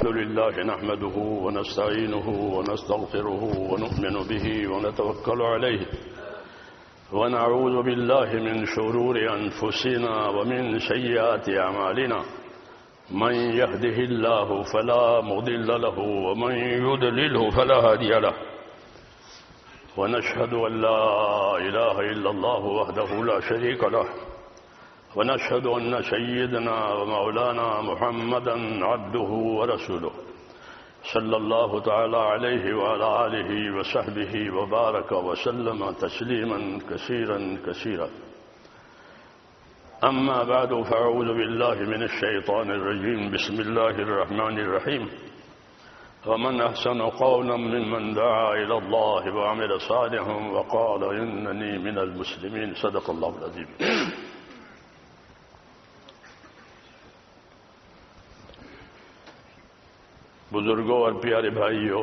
الحمد لله نحمده ونستعينه ونستغفره ونؤمن به ونتوكل عليه ونعوذ بالله من شرور أنفسنا ومن سيئات أعمالنا من يهده الله فلا مضل له ومن يضلله فلا هادي له ونشهد أن لا إله إلا الله وحده لا شريك له ونشهد أن سيدنا ومولانا محمدا عبده ورسوله صلى الله تعالى عليه وعلى آله وصحبه وبارك وسلم تسليما كثيرا كثيرا. أما بعد فأعوذ بالله من الشيطان الرجيم. بسم الله الرحمن الرحيم. ومن أحسن قولا ممن دعا إلى الله وعمل صالحا وقال إنني من المسلمين. صدق الله العظيم. بزرگوں اور پیارے بھائیوں،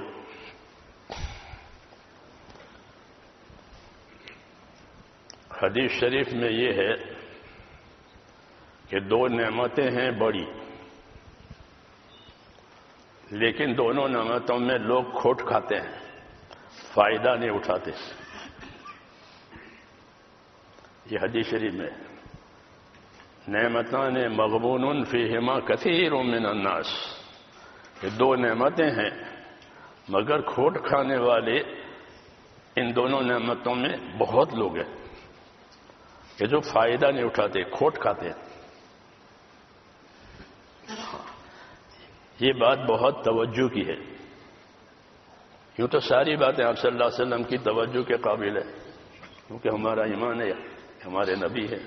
حدیث شریف میں یہ ہے کہ دو نعمتیں ہیں بڑی، لیکن دونوں نعمتوں میں لوگ کھوٹ کھاتے ہیں، فائدہ نہیں اٹھاتے. یہ حدیث شریف میں نعمتان مغبون فیہما کثیر من الناس، یہ دو نعمتیں ہیں مگر کھوٹ کھانے والے ان دونوں نعمتوں میں بہت لوگ ہیں کہ جو فائدہ نہیں اٹھاتے، کھوٹ کھاتے ہیں. یہ بات بہت توجہ کی ہے. یوں تو ساری باتیں آپ صلی اللہ علیہ وسلم کی توجہ کے قابل ہے، کیونکہ ہمارا ایمان ہے، ہمارے نبی ہے.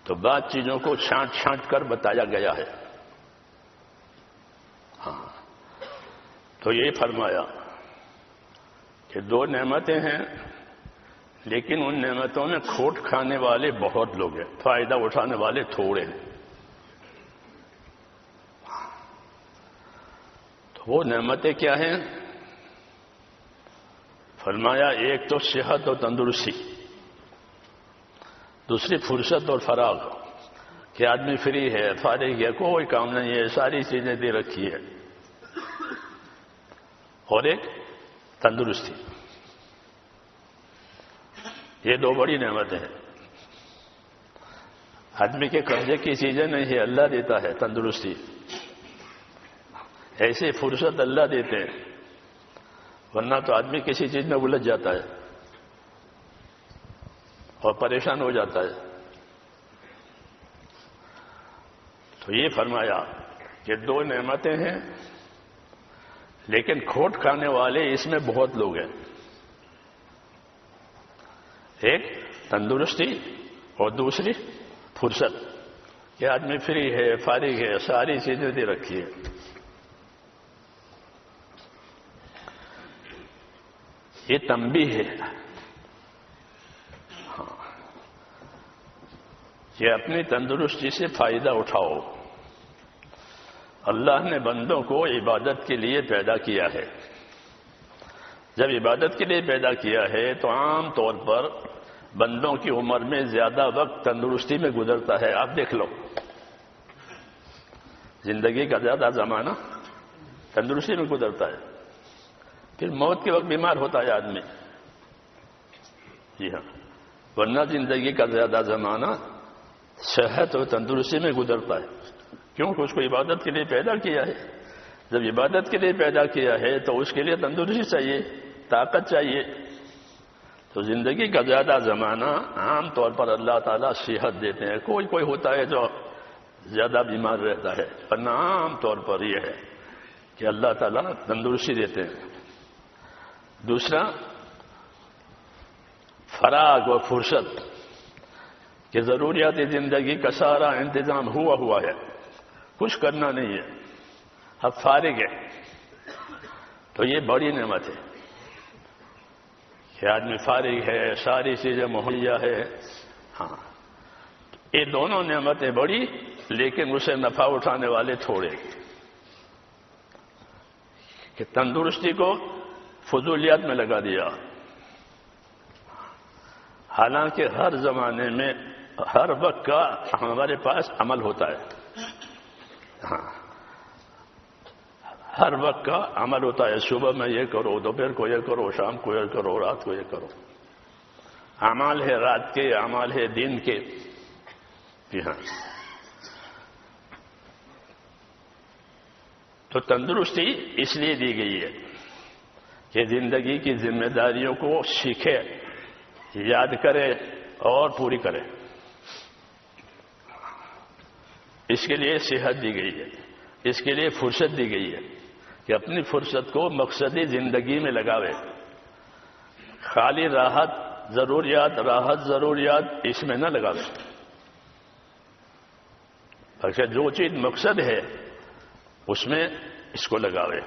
تو بعض چیزوں کو چھانٹ چھانٹ کر بتایا گیا ہے. تو یہ فرمایا کہ دو نعمتیں ہیں لیکن ان نعمتوں میں کھوٹ کھانے والے بہت لوگ ہیں، فائدہ اٹھانے والے تھوڑے ہیں. تو وہ نعمتیں کیا ہیں؟ فرمایا ایک تو صحت اور تندرستی، دوسری فرصت اور فراغ، کہ آدمی فری ہے، فارغ ہے، کوئی کام نہیں ہے، ساری چیزیں دے رکھی ہے. اور ایک تندرستی. یہ دو بڑی نعمتیں ہیں. آدمی کے قبضے کی چیزیں نہیں ہے، اللہ دیتا ہے تندرستی. ایسے فرصت اللہ دیتے ہیں، ورنہ تو آدمی کسی چیز میں الجھ جاتا ہے اور پریشان ہو جاتا ہے. تو یہ فرمایا کہ دو نعمتیں ہیں لیکن کھوٹ کھانے والے اس میں بہت لوگ ہیں. ایک تندرستی اور دوسری فرصت، کہ آدمی فری ہے، فارغ ہے، ساری چیزیں دے رکھی ہے. یہ تنبیہ ہے. کہ اپنی تندرستی سے فائدہ اٹھاؤ. اللہ نے بندوں کو عبادت کے لیے پیدا کیا ہے. جب عبادت کے لیے پیدا کیا ہے تو عام طور پر بندوں کی عمر میں زیادہ وقت تندرستی میں گزرتا ہے. آپ دیکھ لو، زندگی کا زیادہ زمانہ تندرستی میں گزرتا ہے. پھر موت کے وقت بیمار ہوتا ہے آدمی. جی ہاں، ورنہ زندگی کا زیادہ زمانہ صحت اور تندرستی میں گزرتا ہے. کیونکہ اس کو عبادت کے لیے پیدا کیا ہے. جب عبادت کے لیے پیدا کیا ہے تو اس کے لیے تندرستی چاہیے، طاقت چاہیے. تو زندگی کا زیادہ زمانہ عام طور پر اللہ تعالیٰ صحت دیتے ہیں. کوئی کوئی ہوتا ہے جو زیادہ بیمار رہتا ہے، ورنہ عام طور پر یہ ہے کہ اللہ تعالیٰ تندرستی دیتے ہیں. دوسرا فراغ و فرصت، کہ ضروریات زندگی کا سارا انتظام ہوا ہے، کچھ کرنا نہیں ہے، اب فارغ ہے. تو یہ بڑی نعمت ہے کہ آدمی فارغ ہے، ساری چیزیں مہیا ہے. ہاں، یہ دونوں نعمتیں بڑی لیکن اسے نفع اٹھانے والے تھوڑے. کہ تندرستی کو فضولیات میں لگا دیا، حالانکہ ہر زمانے میں ہر وقت کا ہمارے پاس عمل ہوتا ہے. ہاں، ہر وقت کا عمل ہوتا ہے، صبح میں یہ کرو، دوپہر کو یہ کرو، شام کو یہ کرو، رات کو یہ کرو. اعمال ہے رات کے، اعمال ہے دن کے. جی ہاں. تو تندرستی اس لیے دی گئی ہے کہ زندگی کی ذمہ داریوں کو سیکھے، یاد کرے اور پوری کرے. اس کے لیے صحت دی گئی ہے، اس کے لیے فرصت دی گئی ہے کہ اپنی فرصت کو مقصدی زندگی میں لگاوے. خالی راحت ضروریات اس میں نہ لگاوے. اچھا، جو چیز مقصد ہے اس میں اس کو لگاوے،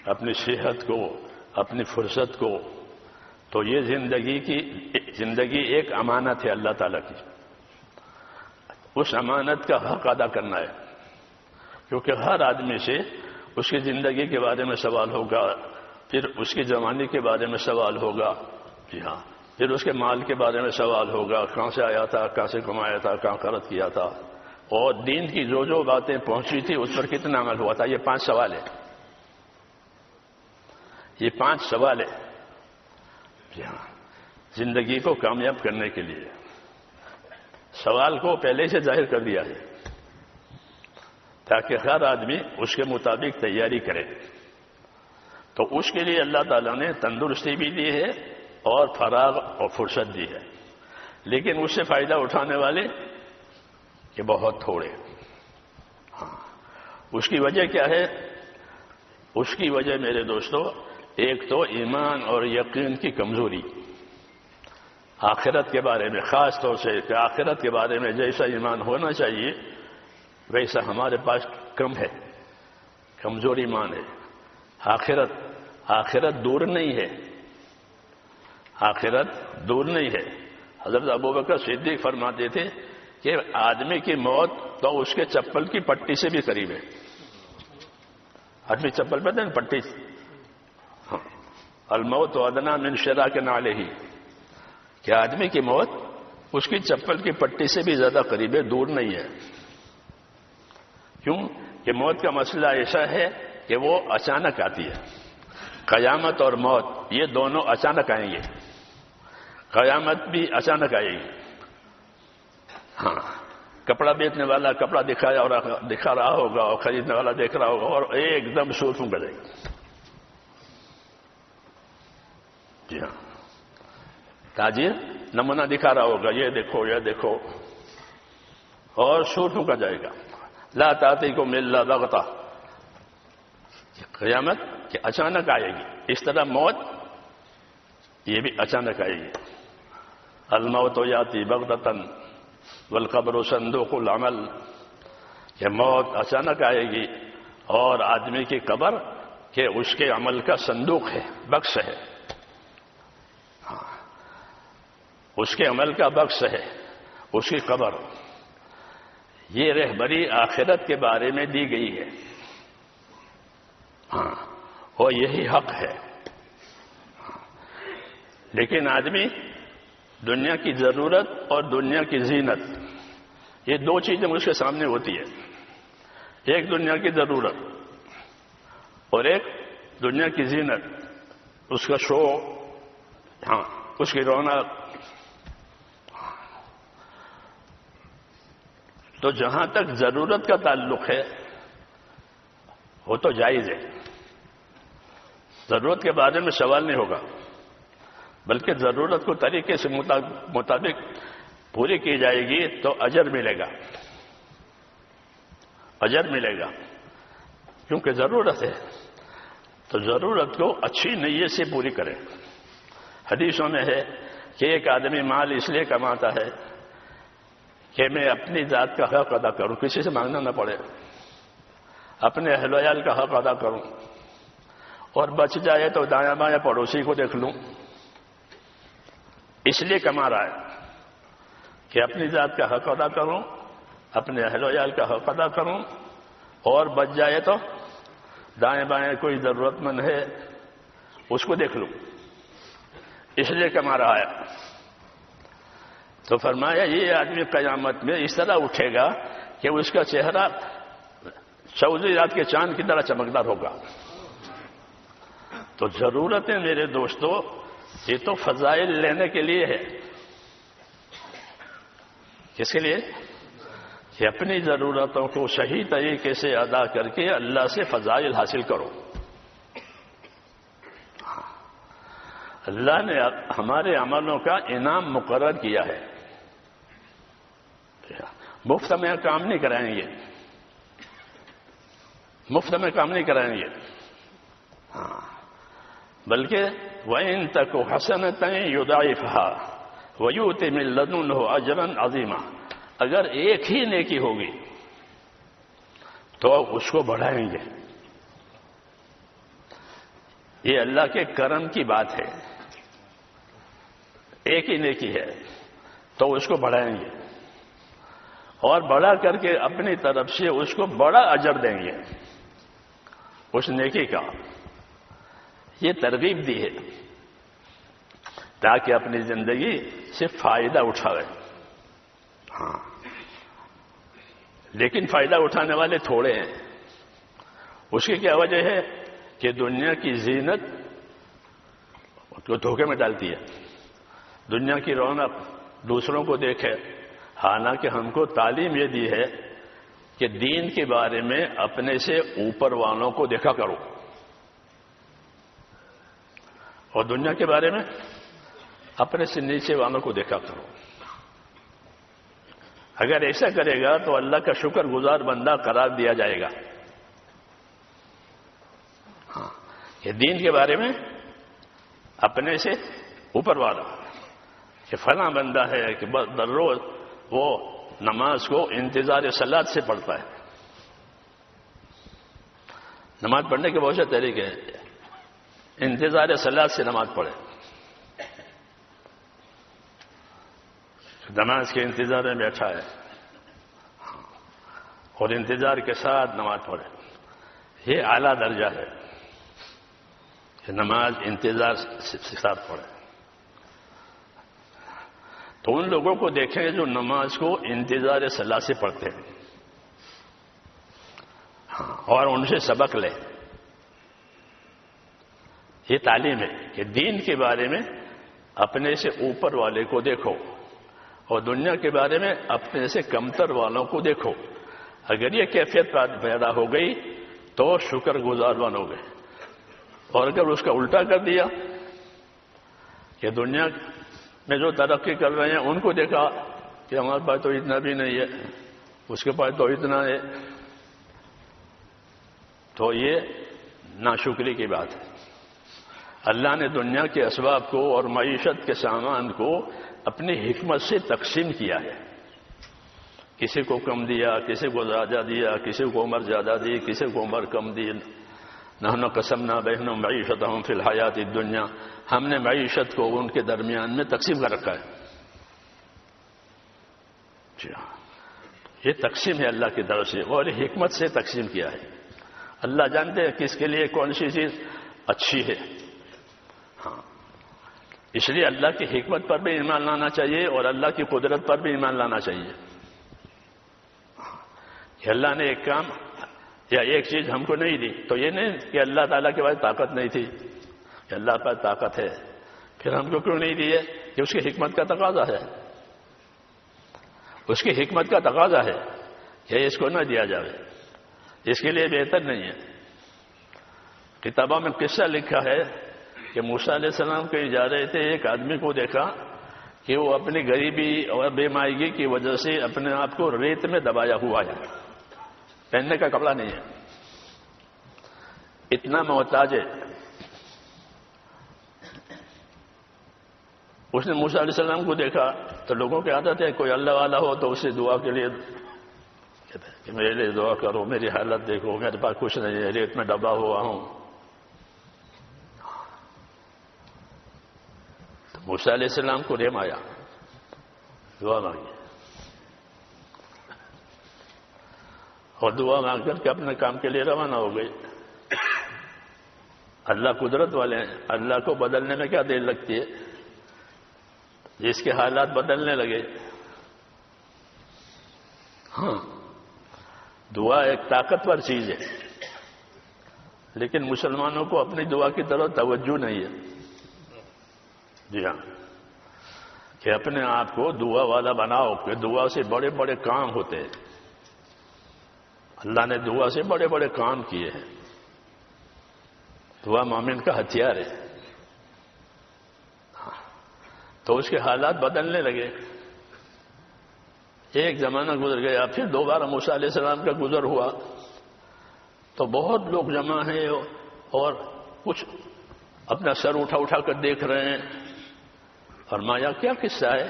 اپنی صحت کو، اپنی فرصت کو. تو یہ زندگی ایک امانت ہے اللہ تعالیٰ کی. اس امانت کا حق ادا کرنا ہے، کیونکہ ہر آدمی سے اس کی زندگی کے بارے میں سوال ہوگا، پھر اس کی جوانی کے بارے میں سوال ہوگا. جی ہاں. پھر اس کے مال کے بارے میں سوال ہوگا، کہاں سے آیا تھا، کہاں سے کمایا تھا، کہاں خرچ کیا تھا، اور دین کی جو باتیں پہنچی تھی اس پر کتنا عمل ہوا تھا. یہ 5 سوال ہے. یہ 5 سوال ہے. جی ہاں. زندگی کو کامیاب کرنے کے لیے سوال کو پہلے سے ظاہر کر دیا ہے تاکہ ہر آدمی اس کے مطابق تیاری کرے. تو اس کے لیے اللہ تعالیٰ نے تندرستی بھی دی ہے اور فراغ اور فرصت دی ہے. لیکن اس سے فائدہ اٹھانے والے کہ بہت تھوڑے. ہاں. اس کی وجہ کیا ہے؟ اس کی وجہ میرے دوستو، ایک تو ایمان اور یقین کی کمزوری. آخرت کے بارے میں خاص طور سے، کہ آخرت کے بارے میں جیسا ایمان ہونا چاہیے ویسا ہمارے پاس کم ہے، کمزور ایمان ہے. آخرت دور نہیں ہے، آخرت دور نہیں ہے. حضرت ابوبکر صدیق فرماتے تھے کہ آدمی کی موت تو اس کے چپل کی پٹی سے بھی قریب ہے. آدمی چپل پہنتے ہیں پٹی. ہاں. الموت ادنیٰ من شراک نعلہ، کہ آدمی کی موت اس کی چپل کی پٹی سے بھی زیادہ قریب ہے، دور نہیں ہے. کیوں کہ موت کا مسئلہ ایسا ہے کہ وہ اچانک آتی ہے. قیامت اور موت یہ دونوں اچانک آئیں گے. قیامت بھی اچانک آئے گی. ہاں. کپڑا بیچنے والا کپڑا دکھا رہا ہوگا اور خریدنے والا دیکھ رہا ہوگا اور ایک دم سوچوں گا جائے گا. جی ہاں. تاجر نمونہ دکھا رہا ہوگا، یہ دیکھو یہ دیکھو، اور سوچوں کا جائے گا. لا تأتیکم الا بغتہ، قیامت کہ اچانک آئے گی. اس طرح موت یہ بھی اچانک آئے گی. الموت یاتی بغتۃ والقبر صندوق العمل، کہ موت اچانک آئے گی اور آدمی کی قبر کہ اس کے عمل کا صندوق ہے، بکس ہے. اس کے عمل کا بکس ہے اس کی قبر. یہ رہبری آخرت کے بارے میں دی گئی ہے. ہاں. اور یہی حق ہے. لیکن آدمی دنیا کی ضرورت اور دنیا کی زینت، یہ 2 چیزیں اس کے سامنے ہوتی ہے. ایک دنیا کی ضرورت اور ایک دنیا کی زینت، اس کا شو، ہاں، اس کی رونق. تو جہاں تک ضرورت کا تعلق ہے وہ تو جائز ہے. ضرورت کے بارے میں سوال نہیں ہوگا، بلکہ ضرورت کو طریقے سے مطابق پوری کی جائے گی تو اجر ملے گا. اجر ملے گا کیونکہ ضرورت ہے. تو ضرورت کو اچھی نیت سے پوری کرے. حدیثوں میں ہے کہ ایک آدمی مال اس لیے کماتا ہے کہ میں اپنی ذات کا حق ادا کروں، کسی سے مانگنا نہ پڑے، اپنے اہل و عیال کا حق ادا کروں، اور بچ جائے تو دایاں بایاں پڑوسی کو دیکھ لوں. اس لیے کما رہا ہے کہ اپنی ذات کا حق ادا کروں، اپنے اہل و عیال کا حق ادا کروں، اور بچ جائے تو دائیں بائیں کوئی ضرورت مند ہے اس کو دیکھ لوں. اس لیے کما رہا ہے. تو فرمایا یہ آدمی قیامت میں اس طرح اٹھے گا کہ اس کا چہرہ چودھری رات کے چاند کی طرح چمکدار ہوگا. تو ضرورت ہے میرے دوستو، یہ تو فضائل لینے کے لیے ہے. کس کے لیے؟ کہ اپنی ضرورتوں کو صحیح طریقے سے ادا کر کے اللہ سے فضائل حاصل کرو. اللہ نے ہمارے عملوں کا انعام مقرر کیا ہے. مفت میں کام نہیں کرائیں گے، مفت میں کام نہیں کرائیں گے، بلکہ وَإِن تَكُ حَسَنَةً يُضَاعِفْهَا وَيُؤْتِ مِن لَّدُنْهُ أَجْرًا عَظِيمًا. اگر ایک ہی نیکی ہوگی تو اس کو بڑھائیں گے. یہ اللہ کے کرم کی بات ہے. ایک ہی نیکی ہے تو اس کو بڑھائیں گے، اور بڑا کر کے اپنی طرف سے اس کو بڑا اجر دیں گے اس نیکی کا. یہ ترغیب دی ہے تاکہ اپنی زندگی سے فائدہ اٹھائے. ہاں، لیکن فائدہ اٹھانے والے تھوڑے ہیں. اس کی کیا وجہ ہے؟ کہ دنیا کی زینت کو دھوکے میں ڈالتی ہے. دنیا کی رونق دوسروں کو دیکھے، حالانکہ ہم کو تعلیم یہ دی ہے کہ دین کے بارے میں اپنے سے اوپر والوں کو دیکھا کرو، اور دنیا کے بارے میں اپنے سے نیچے والوں کو دیکھا کرو. اگر ایسا کرے گا تو اللہ کا شکر گزار بندہ قرار دیا جائے گا. ہاں، یہ دین کے بارے میں اپنے سے اوپر والا، کہ فلاں بندہ ہے کہ در روز وہ نماز کو انتظار صلاۃ سے پڑھتا ہے. نماز پڑھنے کے بہت سے طریقے ہیں. انتظار صلاۃ سے نماز پڑھے، نماز کے انتظار میں بیٹھا ہے اور انتظار کے ساتھ نماز پڑھے. یہ اعلیٰ درجہ ہے کہ نماز انتظار کے ساتھ پڑھے. تو ان لوگوں کو دیکھیں جو نماز کو انتظار صلاۃ سے پڑھتے ہیں، اور ان سے سبق لے. یہ تعلیم ہے کہ دین کے بارے میں اپنے سے اوپر والے کو دیکھو اور دنیا کے بارے میں اپنے سے کمتر والوں کو دیکھو. اگر یہ کیفیت پیدا ہو گئی تو شکر گزار بنو گے. اور اگر اس کا الٹا کر دیا کہ دنیا میں جو ترقی کر رہے ہیں ان کو دیکھا کہ ہمارے پاس تو اتنا بھی نہیں ہے، اس کے پاس تو اتنا ہے، تو یہ ناشکری کی بات ہے. اللہ نے دنیا کے اسباب کو اور معیشت کے سامان کو اپنی حکمت سے تقسیم کیا ہے. کسی کو کم دیا، کسی کو زیادہ دیا، کسی کو عمر زیادہ دی، کسی کو عمر کم دی. نحن قسمنا بینہم معیشتہم فی الحیات الدنیا. ہم نے معیشت کو ان کے درمیان میں تقسیم کر رکھا ہے. یہ تقسیم ہے اللہ کی طرف سے، اور حکمت سے تقسیم کیا ہے. اللہ جانتے ہیں کس کے لیے کون سی چیز اچھی ہے. ہاں، اس لیے اللہ کی حکمت پر بھی ایمان لانا چاہیے اور اللہ کی قدرت پر بھی ایمان لانا چاہیے. کہ اللہ نے ایک کام یا ایک چیز ہم کو نہیں دی تو یہ نہیں کہ اللہ تعالیٰ کے پاس طاقت نہیں تھی، کہ اللہ کے پاس طاقت ہے، پھر ہم کو کیوں نہیں دی ہے؟ کہ اس کی حکمت کا تقاضا ہے. اس کی حکمت کا تقاضا ہے کہ اس کو نہ دیا جائے، اس کے لیے بہتر نہیں ہے. کتابوں میں قصہ لکھا ہے کہ موسیٰ علیہ السلام کہیں جا رہے تھے، ایک آدمی کو دیکھا کہ وہ اپنی غریبی اور بے مائیگی کی وجہ سے اپنے آپ کو ریت میں دبایا ہوا ہے، پہننے کا کپڑا نہیں ہے، اتنا محتاج ہے. اس نے موسیٰ علیہ السلام کو دیکھا تو لوگوں کی عادت ہے کوئی اللہ والا ہو تو اس سے دعا کے لیے کہتے ہیں کہ میرے لیے دعا کرو، میری حالت دیکھو، میرے پاس کچھ نہیں ہے، ریت میں دبا ہوا ہوں. تو موسیٰ علیہ السلام کو رحم آیا، دعا مانگی، اور دعا مانگ کر کے اپنے کام کے لیے روانہ ہو گئی. اللہ قدرت والے ہیں، اللہ کو بدلنے میں کیا دیر لگتی ہے. جس کے حالات بدلنے لگے، ہاں دعا ایک طاقتور چیز ہے، لیکن مسلمانوں کو اپنی دعا کی طرف توجہ نہیں ہے۔ جی ہاں، کہ اپنے آپ کو دعا والا بناؤ کہ دعا سے بڑے بڑے کام ہوتے ہیں۔ اللہ نے دعا سے بڑے بڑے کام کیے ہیں۔ دعا مومن کا ہتھیار ہے۔ تو اس کے حالات بدلنے لگے۔ ایک زمانہ گزر گیا، پھر دوبارہ موسیٰ علیہ السلام کا گزر ہوا تو بہت لوگ جمع ہیں اور کچھ اپنا سر اٹھا اٹھا کر دیکھ رہے ہیں۔ فرمایا کیا قصہ ہے؟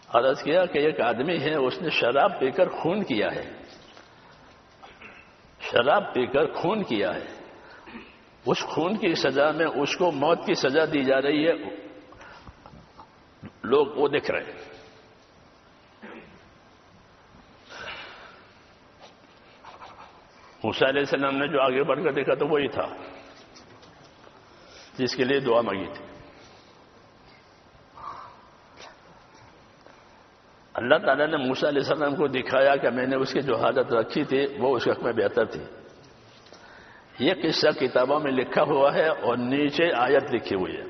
عرض کیا کہ ایک آدمی ہے، اس نے شراب پی کر خون کیا ہے، شراب پی کر خون کیا ہے۔ اس خون کی سزا میں اس کو موت کی سزا دی جا رہی ہے، لوگ وہ دیکھ رہے ہیں۔ موسیٰ علیہ السلام نے جو آگے بڑھ کر دیکھا تو وہی تھا جس کے لیے دعا مانگی تھی۔ اللہ تعالیٰ نے موسیٰ علیہ السلام کو دکھایا کہ میں نے اس کی جو حالت رکھی تھی وہ اس وقت میں بہتر تھی۔ یہ قصہ کتابوں میں لکھا ہوا ہے اور نیچے آیت لکھی ہوئی ہے،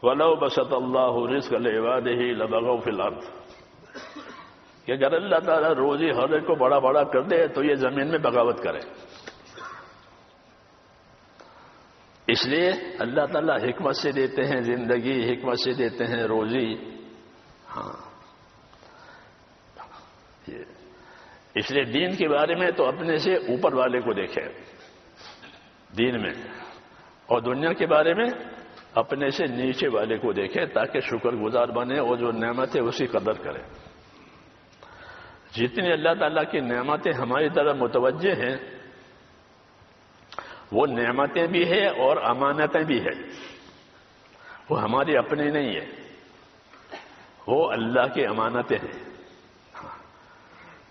وَلَوْ بَسَطَ اللَّهُ رِزْقَ لِعِبَادِهِ لَبَغَوْا فِي الْأَرْضِ، کہ اگر اللہ تعالیٰ روزی ہر ایک کو بڑا بڑا کر دے تو یہ زمین میں بغاوت کرے۔ اس لیے اللہ تعالیٰ حکمت سے دیتے ہیں زندگی، حکمت سے دیتے ہیں روزی۔ ہاں، اس لیے دین کے بارے میں تو اپنے سے اوپر والے کو دیکھیں دین میں، اور دنیا کے بارے میں اپنے سے نیچے والے کو دیکھیں تاکہ شکر گزار بنے اور جو نعمت ہے اسی قدر کرے۔ جتنی اللہ تعالیٰ کی نعمتیں ہماری طرف متوجہ ہیں وہ نعمتیں بھی ہیں اور امانتیں بھی ہیں، وہ ہماری اپنی نہیں ہے، وہ اللہ کی امانتیں ہیں۔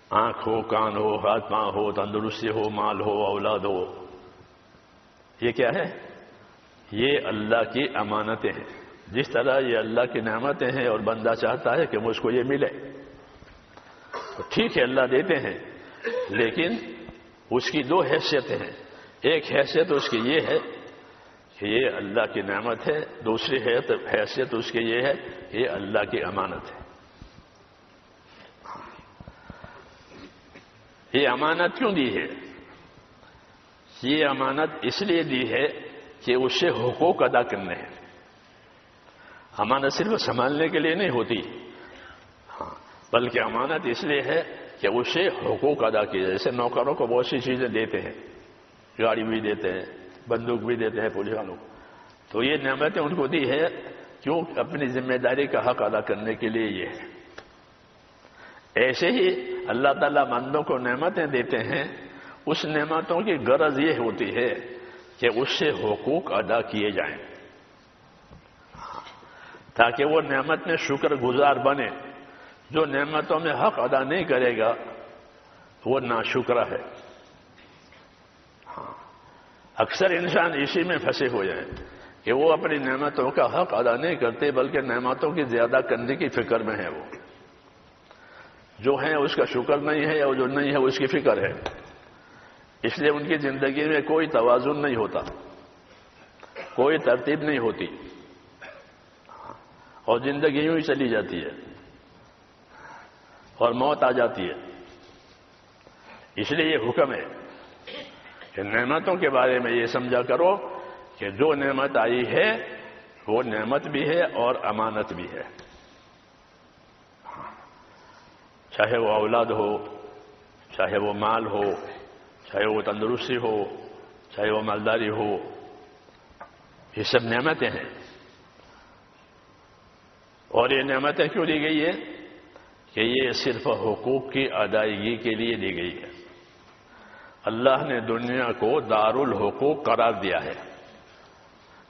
آنکھ ہو، کان ہو، ہاتھ پاؤں ہو، تندرستی ہو، مال ہو، اولاد ہو، یہ کیا ہے؟ یہ اللہ کی امانتیں ہیں۔ جس طرح یہ اللہ کی نعمتیں ہیں اور بندہ چاہتا ہے کہ مجھ کو یہ ملے تو ٹھیک ہے اللہ دیتے ہیں، لیکن اس کی دو حیثیتیں ہیں۔ ایک حیثیت اس کی یہ ہے کہ یہ اللہ کی نعمت ہے، دوسری حیثیت اس کی یہ ہے کہ یہ اللہ کی امانت ہے۔ یہ امانت کیوں دی ہے؟ یہ امانت اس لیے دی ہے کہ اس سے حقوق ادا کرنے ہیں۔ امانت صرف سنبھالنے کے لیے نہیں ہوتی، بلکہ امانت اس لیے ہے کہ اس سے حقوق ادا کیے جائے۔ جیسے نوکروں کو بہت سی چیزیں دیتے ہیں، گاڑی بھی دیتے ہیں، بندوق بھی دیتے ہیں پولیس والوں کو، تو یہ نعمتیں ان کو دی ہے کیوں؟ اپنی ذمہ داری کا حق ادا کرنے کے لیے یہ ہے۔ ایسے ہی اللہ تعالیٰ بندوں کو نعمتیں دیتے ہیں، اس نعمتوں کی غرض یہ ہوتی ہے کہ اس سے حقوق ادا کیے جائیں تاکہ وہ نعمت میں شکر گزار بنے۔ جو نعمتوں میں حق ادا نہیں کرے گا وہ ناشکرا ہے۔ اکثر انسان اسی میں پھنسے ہوئے ہیں کہ وہ اپنی نعمتوں کا حق ادا نہیں کرتے بلکہ نعمتوں کی زیادہ کرنے کی فکر میں ہے۔ وہ جو ہے اس کا شکر نہیں ہے اور جو نہیں ہے اس کی فکر ہے، اس لیے ان کی زندگی میں کوئی توازن نہیں ہوتا، کوئی ترتیب نہیں ہوتی اور زندگی یوں ہی چلی جاتی ہے اور موت آ جاتی ہے۔ اس لیے یہ حکم ہے کہ نعمتوں کے بارے میں یہ سمجھا کرو کہ جو نعمت آئی ہے وہ نعمت بھی ہے اور امانت بھی ہے، چاہے وہ اولاد ہو، چاہے وہ مال ہو، چاہے وہ تندرستی ہو، چاہے وہ مالداری ہو، یہ سب نعمتیں ہیں۔ اور یہ نعمتیں کیوں دی گئی ہے؟ کہ یہ صرف حقوق کی ادائیگی کے لیے دی گئی ہے۔ اللہ نے دنیا کو دار الحقوق قرار دیا ہے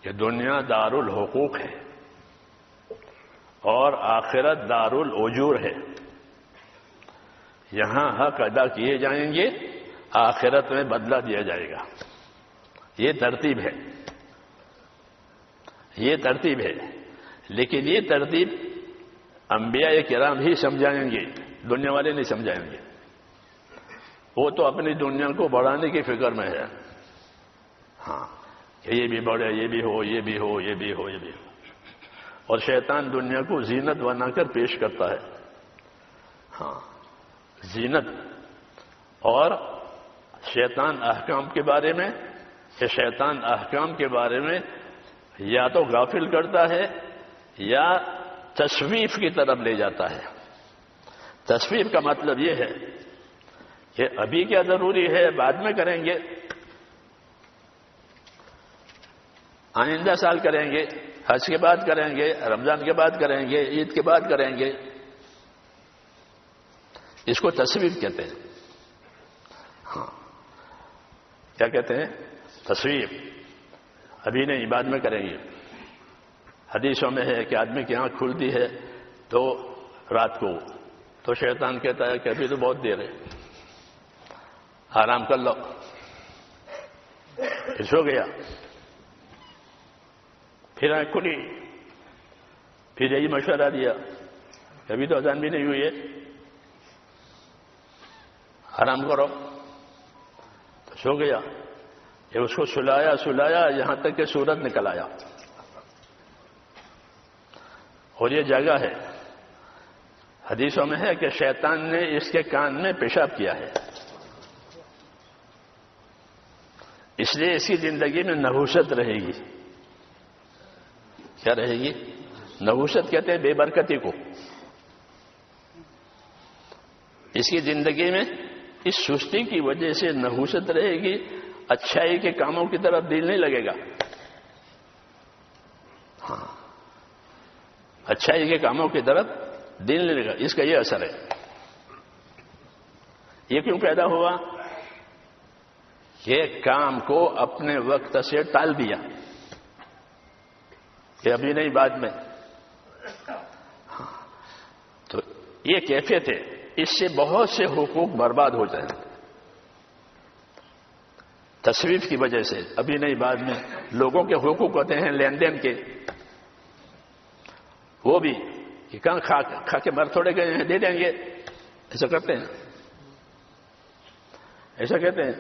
کہ دنیا دار الحقوق ہے اور آخرت دار الاجور ہے۔ یہاں حق ادا کیے جائیں گے، آخرت میں بدلہ دیا جائے گا۔ یہ ترتیب ہے، یہ ترتیب ہے، لیکن یہ ترتیب انبیاء کرام ہی سمجھائیں گے دنیا والے نہیں سمجھائیں گے. وہ تو اپنی دنیا کو بڑھانے کی فکر میں ہے. ہاں کہ یہ بھی بڑھے، یہ بھی ہو، یہ بھی ہو، یہ بھی ہو، یہ بھی ہو. اور شیطان دنیا کو زینت بنا کر پیش کرتا ہے. ہاں زینت. اور شیطان احکام کے بارے میں، کہ شیطان احکام کے بارے میں یا تو غافل کرتا ہے یا تصویف کی طرف لے جاتا ہے. تصویف کا مطلب یہ ہے کہ ابھی کیا ضروری ہے بعد میں کریں گے، آئندہ سال کریں گے، حج کے بعد کریں گے، رمضان کے بعد کریں گے، عید کے بعد کریں گے. اس کو تصویف کہتے ہیں. ہاں کیا کہتے ہیں؟ تصویف. ابھی نہیں بعد میں کریں گے. حدیثوں میں ہے کہ آدمی کی آنکھ کھلتی ہے تو رات کو، تو شیطان کہتا ہے کہ ابھی تو بہت دیر ہے، آرام کر لو. پھر سو گیا، پھر آنکھ کھلی، پھر یہی مشورہ دیا کہ ابھی تو اذان بھی نہیں ہوئی ہے، آرام کرو. تو سو گیا. یہ اس کو سلایا یہاں تک کہ سورج نکل آیا. اور یہ جگہ ہے، حدیثوں میں ہے کہ شیطان نے اس کے کان میں پیشاب کیا ہے، اس لیے اس کی زندگی میں نحوست رہے گی. کیا رہے گی؟ نحوست کہتے ہیں بے برکتی کو. اس کی زندگی میں اس سستی کی وجہ سے نحوست رہے گی، اچھائی کے کاموں کی طرف دل نہیں لگے گا. ہاں اچھائی کے کاموں کی طرف دل نہیں لگے گا. اس کا یہ اثر ہے. یہ کیوں پیدا ہوا؟ کہ کام کو اپنے وقت سے ٹال دیا کہ ابھی نہیں بعد میں. تو یہ کیفیت ہے. اس سے بہت سے حقوق برباد ہو جائیں تصویف کی وجہ سے. ابھی نہیں بعد میں. لوگوں کے حقوق ہوتے ہیں لین دین کے، وہ بھی کہ کہاں کھا کے مر تھوڑے گئے ہیں، دے دیں گے. ایسا کرتے ہیں، ایسا کہتے ہیں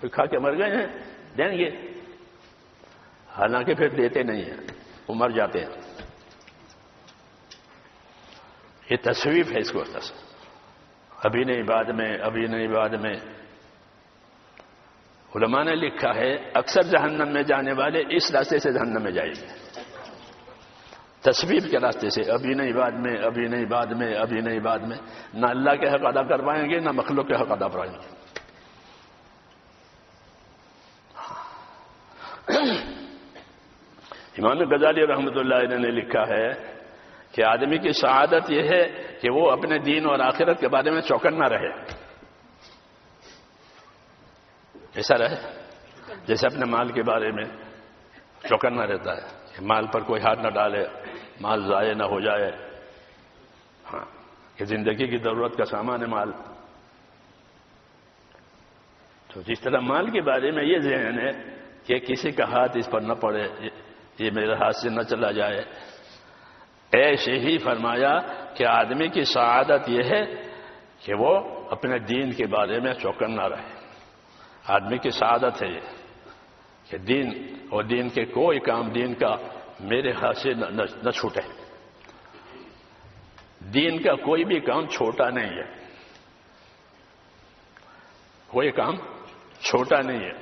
کہ کھا کے مر گئے ہیں دیں گے، حالانکہ پھر دیتے نہیں ہیں، وہ مر جاتے ہیں. یہ تصویف ہے. اس کو ابھی نہیں بعد میں، ابھی نہیں بعد میں. علماء نے لکھا ہے اکثر جہنم میں جانے والے اس راستے سے جہنم میں جائیں گے، تصویف کے راستے سے. ابھی نہیں بعد میں، ابھی نہیں بعد میں، ابھی نہیں بعد میں. نہ اللہ کے حق ادا کر پائیں گے، نہ مخلوق کے حق ادا پائیں گے. امام غزالی رحمۃ اللہ علیہ نے لکھا ہے کہ آدمی کی سعادت یہ ہے کہ وہ اپنے دین اور آخرت کے بارے میں چوکنا رہے. ایسا رہے جیسے اپنے مال کے بارے میں چوکنا رہتا ہے کہ مال پر کوئی ہاتھ نہ ڈالے، مال ضائع نہ ہو جائے. ہاں کہ زندگی کی ضرورت کا سامان ہے مال. تو جس طرح مال کے بارے میں یہ ذہن ہے کہ کسی کا ہاتھ اس پر نہ پڑے، یہ میرے ہاتھ سے نہ چلا جائے، ایسے ہی فرمایا کہ آدمی کی سعادت یہ ہے کہ وہ اپنے دین کے بارے میں چوکنا رہے. آدمی کی سعادت ہے یہ کہ دین اور دین کے کوئی کام دین کا میرے ہاتھ سے نہ چھوٹے. دین کا کوئی بھی کام چھوٹا نہیں ہے، کوئی کام چھوٹا نہیں ہے.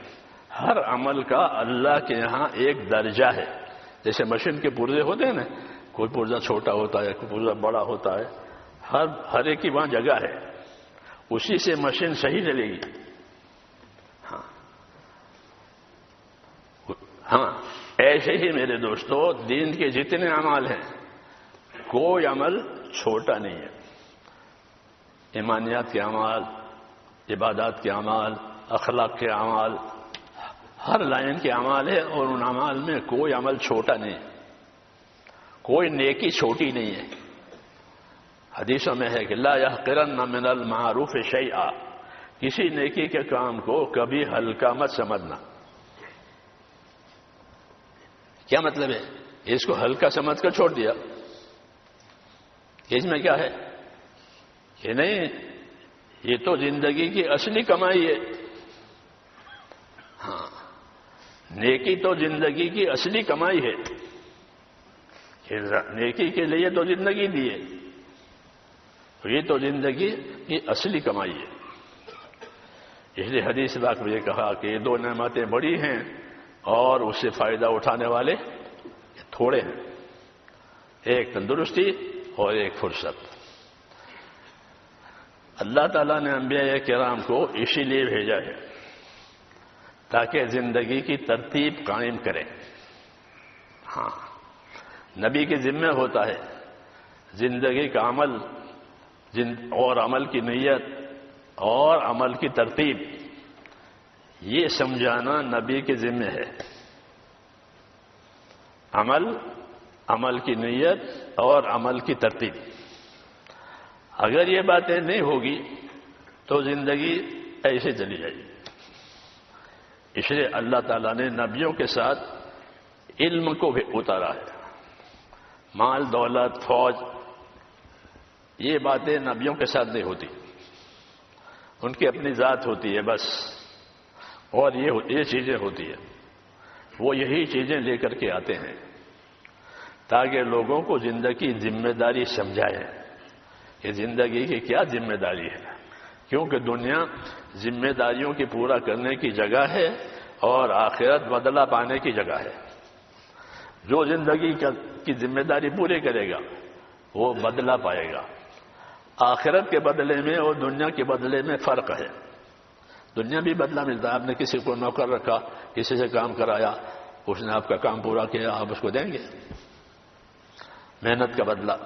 ہر عمل کا اللہ کے یہاں ایک درجہ ہے. جیسے مشین کے پرزے ہوتے ہیں نا، کوئی پرزہ چھوٹا ہوتا ہے، کوئی پرزہ بڑا ہوتا ہے. ہر ایک کی وہاں جگہ ہے، اسی سے مشین صحیح چلے گی. ہاں ایسے ہی میرے دوستو دین کے جتنے اعمال ہیں کوئی عمل چھوٹا نہیں ہے. ایمانیات کے اعمال، عبادات کے اعمال، اخلاق کے اعمال، ہر لائن کے اعمال ہے، اور ان اعمال میں کوئی عمل چھوٹا نہیں ہے، کوئی نیکی چھوٹی نہیں ہے. حدیثوں میں ہے کہ لا یحقرن من المعروف شیئا، کسی نیکی کے کام کو کبھی ہلکا مت سمجھنا. کیا مطلب ہے؟ اس کو ہلکا سمجھ کر چھوڑ دیا. اس میں کیا ہے کہ نہیں یہ تو زندگی کی اصلی کمائی ہے. ہاں نیکی تو زندگی کی اصلی کمائی ہے کہ نیکی کے لیے تو زندگی دی ہے، تو یہ تو زندگی کی اصلی کمائی ہے. اس لیے حدیث پاک میں یہ کہا کہ یہ دو نعمتیں بڑی ہیں اور اس سے فائدہ اٹھانے والے تھوڑے ہیں، ایک تندرستی اور ایک فرصت. اللہ تعالیٰ نے انبیاء کرام کو اسی لیے بھیجا ہے تاکہ زندگی کی ترتیب قائم کریں. ہاں نبی کے ذمہ ہوتا ہے زندگی کا عمل اور عمل کی نیت اور عمل کی ترتیب یہ سمجھانا نبی کے ذمہ ہے. عمل کی نیت اور عمل کی ترتیب، اگر یہ باتیں نہیں ہوگی تو زندگی ایسے چلی جائے گی. اس لیے اللہ تعالیٰ نے نبیوں کے ساتھ علم کو بھی اتارا ہے. مال دولت فوج یہ باتیں نبیوں کے ساتھ نہیں ہوتی، ان کی اپنی ذات ہوتی ہے بس، اور یہ چیزیں ہوتی ہیں. وہ یہی چیزیں لے کر کے آتے ہیں تاکہ لوگوں کو زندگی ذمہ داری سمجھائے کہ زندگی کی کیا ذمہ داری ہے، کیونکہ دنیا ذمہ داریوں کی پورا کرنے کی جگہ ہے اور آخرت بدلہ پانے کی جگہ ہے. جو زندگی کی ذمہ داری پوری کرے گا وہ بدلہ پائے گا. آخرت کے بدلے میں اور دنیا کے بدلے میں فرق ہے. دنیا بھی بدلہ ملتا ہے، آپ نے کسی کو نوکر رکھا، کسی سے کام کرایا، اس نے آپ کا کام پورا کیا، آپ اس کو دیں گے محنت کا بدلہ.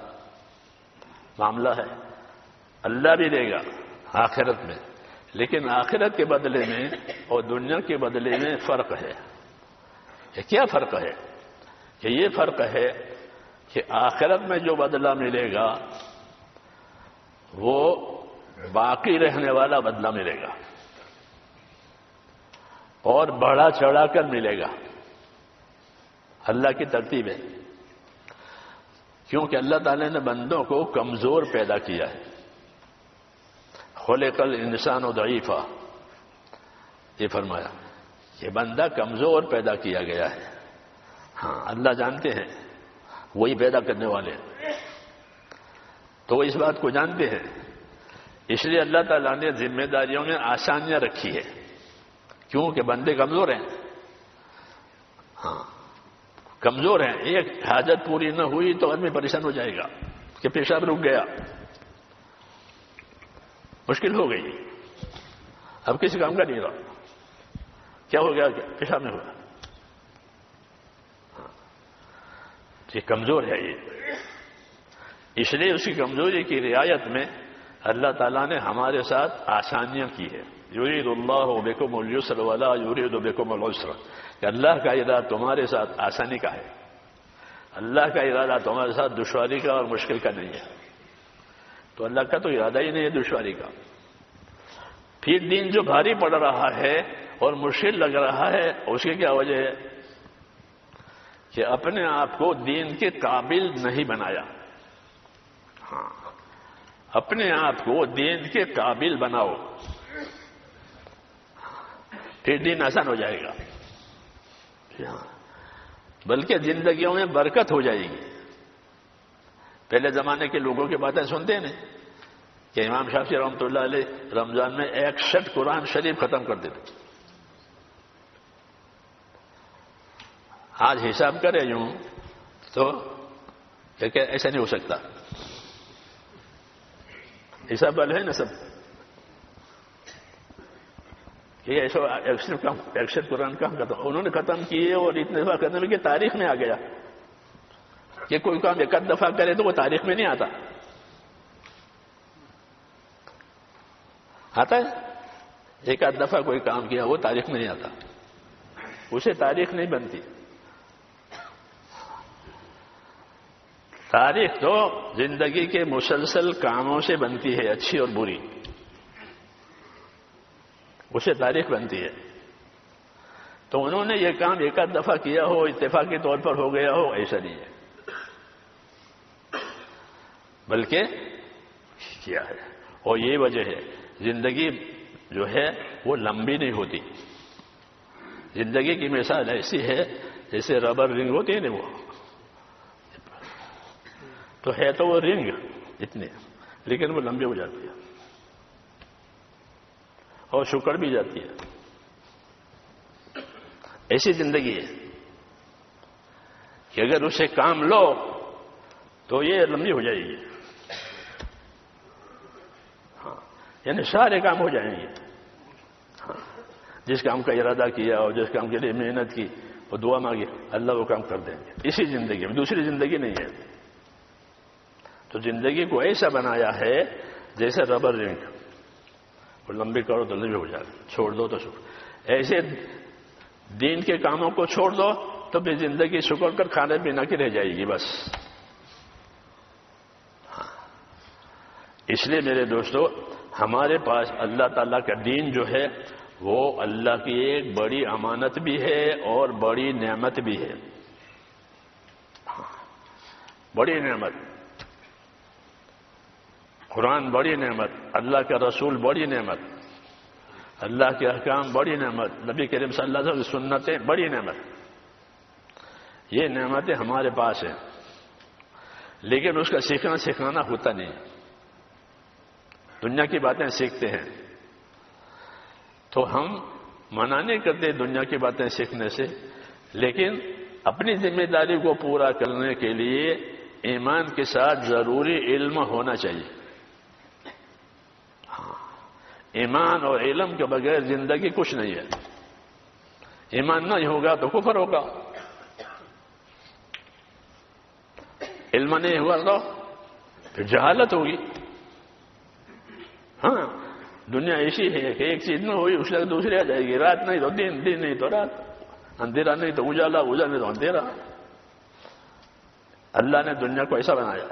معاملہ ہے اللہ بھی دے گا آخرت میں، لیکن آخرت کے بدلے میں اور دنیا کے بدلے میں فرق ہے. یہ کیا فرق ہے؟ کہ یہ فرق ہے کہ آخرت میں جو بدلہ ملے گا وہ باقی رہنے والا بدلہ ملے گا اور بڑھا چڑھا کر ملے گا. اللہ کی ترتیب ہے، کیونکہ اللہ تعالی نے بندوں کو کمزور پیدا کیا ہے. خلق الانسان ضعیفا، یہ فرمایا کہ بندہ کمزور پیدا کیا گیا ہے. ہاں اللہ جانتے ہیں، وہی پیدا کرنے والے ہیں، تو اس بات کو جانتے ہیں. اس لیے اللہ تعالیٰ نے ذمہ داریوں میں آسانیاں رکھی ہے، کیونکہ بندے کمزور ہیں. ہاں کمزور ہیں، ایک حاجت پوری نہ ہوئی تو آدمی پریشان ہو جائے گا کہ پیشاب رک گیا، مشکل ہو گئی، اب کسی کام کا نہیں رہا، کیا ہو گیا، پیشاب نہیں ہوا. یہ کمزور ہے یہ. اس لیے اس کی کمزوری کی رعایت میں اللہ تعالیٰ نے ہمارے ساتھ آسانیاں کی ہے. یرید اللہ بکم اليسر ولا یرید بکم العسر، کہ اللہ کا ارادہ تمہارے ساتھ آسانی کا ہے، اللہ کا ارادہ تمہارے ساتھ دشواری کا اور مشکل کا نہیں ہے. تو اللہ کا تو ارادہ ہی نہیں ہے دشواری کا. پھر دین جو بھاری پڑ رہا ہے اور مشکل لگ رہا ہے، اس کی کیا وجہ ہے؟ کہ اپنے آپ کو دین کے قابل نہیں بنایا. ہاں اپنے آپ کو دین کے قابل بناؤ، پھر دین آسان ہو جائے گا، بلکہ زندگیوں میں برکت ہو جائے گی. پہلے زمانے کے لوگوں کی باتیں سنتے ہیں کہ امام شافعی رحمۃ اللہ علیہ رمضان میں 61 قرآن شریف ختم کر دیتے. آج حساب کرے یوں تو کہ ایسا نہیں ہو سکتا. حساب والے ہیں نا سب، یہ ایسا 61 قرآن کہاں ختم، انہوں نے ختم کیے اور اتنے دفعہ ختم کیے تاریخ میں آ گیا. کہ کوئی کام ایک دفعہ کرے تو وہ تاریخ میں نہیں آتا. آتا ہے ایک آدھ دفعہ کوئی کام کیا وہ تاریخ میں نہیں آتا، اسے تاریخ نہیں بنتی. تاریخ تو زندگی کے مسلسل کاموں سے بنتی ہے، اچھی اور بری، اسے تاریخ بنتی ہے. تو انہوں نے یہ کام ایک آدھ دفعہ کیا ہو، اتفاقی طور پر ہو گیا ہو، ایسا نہیں ہے، بلکہ کیا ہے اور یہ وجہ ہے زندگی جو ہے وہ لمبی نہیں ہوتی. زندگی کی مثال ایسی ہے جیسے ربر رنگ ہوتی ہے نا، وہ تو ہے تو وہ رنگ اتنے، لیکن وہ لمبی ہو جاتی ہے اور سکڑ بھی جاتی ہے. ایسی زندگی ہے کہ اگر اسے کام لو تو یہ لمبی ہو جائے گی. ہاں، یعنی سارے کام ہو جائیں گے. ہاں، جس کام کا ارادہ کیا اور جس کام کے لیے محنت کی وہ دعا مانگی، اللہ وہ کام کر دیں گے. اسی زندگی میں، دوسری زندگی نہیں ہے. تو زندگی کو ایسا بنایا ہے جیسے ربر رنگ، وہ لمبی کرو تو لمبی ہو جائے، چھوڑ دو تو چھوڑ. ایسے دین کے کاموں کو چھوڑ دو تو پھر زندگی سکڑ کر کھانے پینا کی رہ جائے گی بس. اس لیے میرے دوستو، ہمارے پاس اللہ تعالیٰ کا دین جو ہے وہ اللہ کی ایک بڑی امانت بھی ہے اور بڑی نعمت بھی ہے. بڑی نعمت، قرآن بڑی نعمت، اللہ کا رسول بڑی نعمت، اللہ کے احکام بڑی نعمت، نبی کریم صلی اللہ علیہ وسلم کی سنتیں بڑی نعمت. یہ نعمتیں ہمارے پاس ہیں، لیکن اس کا سیکھنا سکھانا ہوتا نہیں. دنیا کی باتیں سیکھتے ہیں تو ہم منع نہیں کرتے دنیا کی باتیں سیکھنے سے، لیکن اپنی ذمہ داری کو پورا کرنے کے لیے ایمان کے ساتھ ضروری علم ہونا چاہیے. ایمان اور علم کے بغیر زندگی کچھ نہیں ہے. ایمان نہیں ہوگا تو کفر ہوگا، علم نہیں ہوا تو پھر جہالت ہوگی. ہاں، دنیا ایسی ہے کہ ایک چیز نہ ہوئی اس کے دوسری آ جائے گی. رات نہیں تو دن، دن نہیں تو رات، اندھیرا نہیں تو اجالا، اجالا نہیں تو اندھیرا. اللہ نے دنیا کو ایسا بنایا.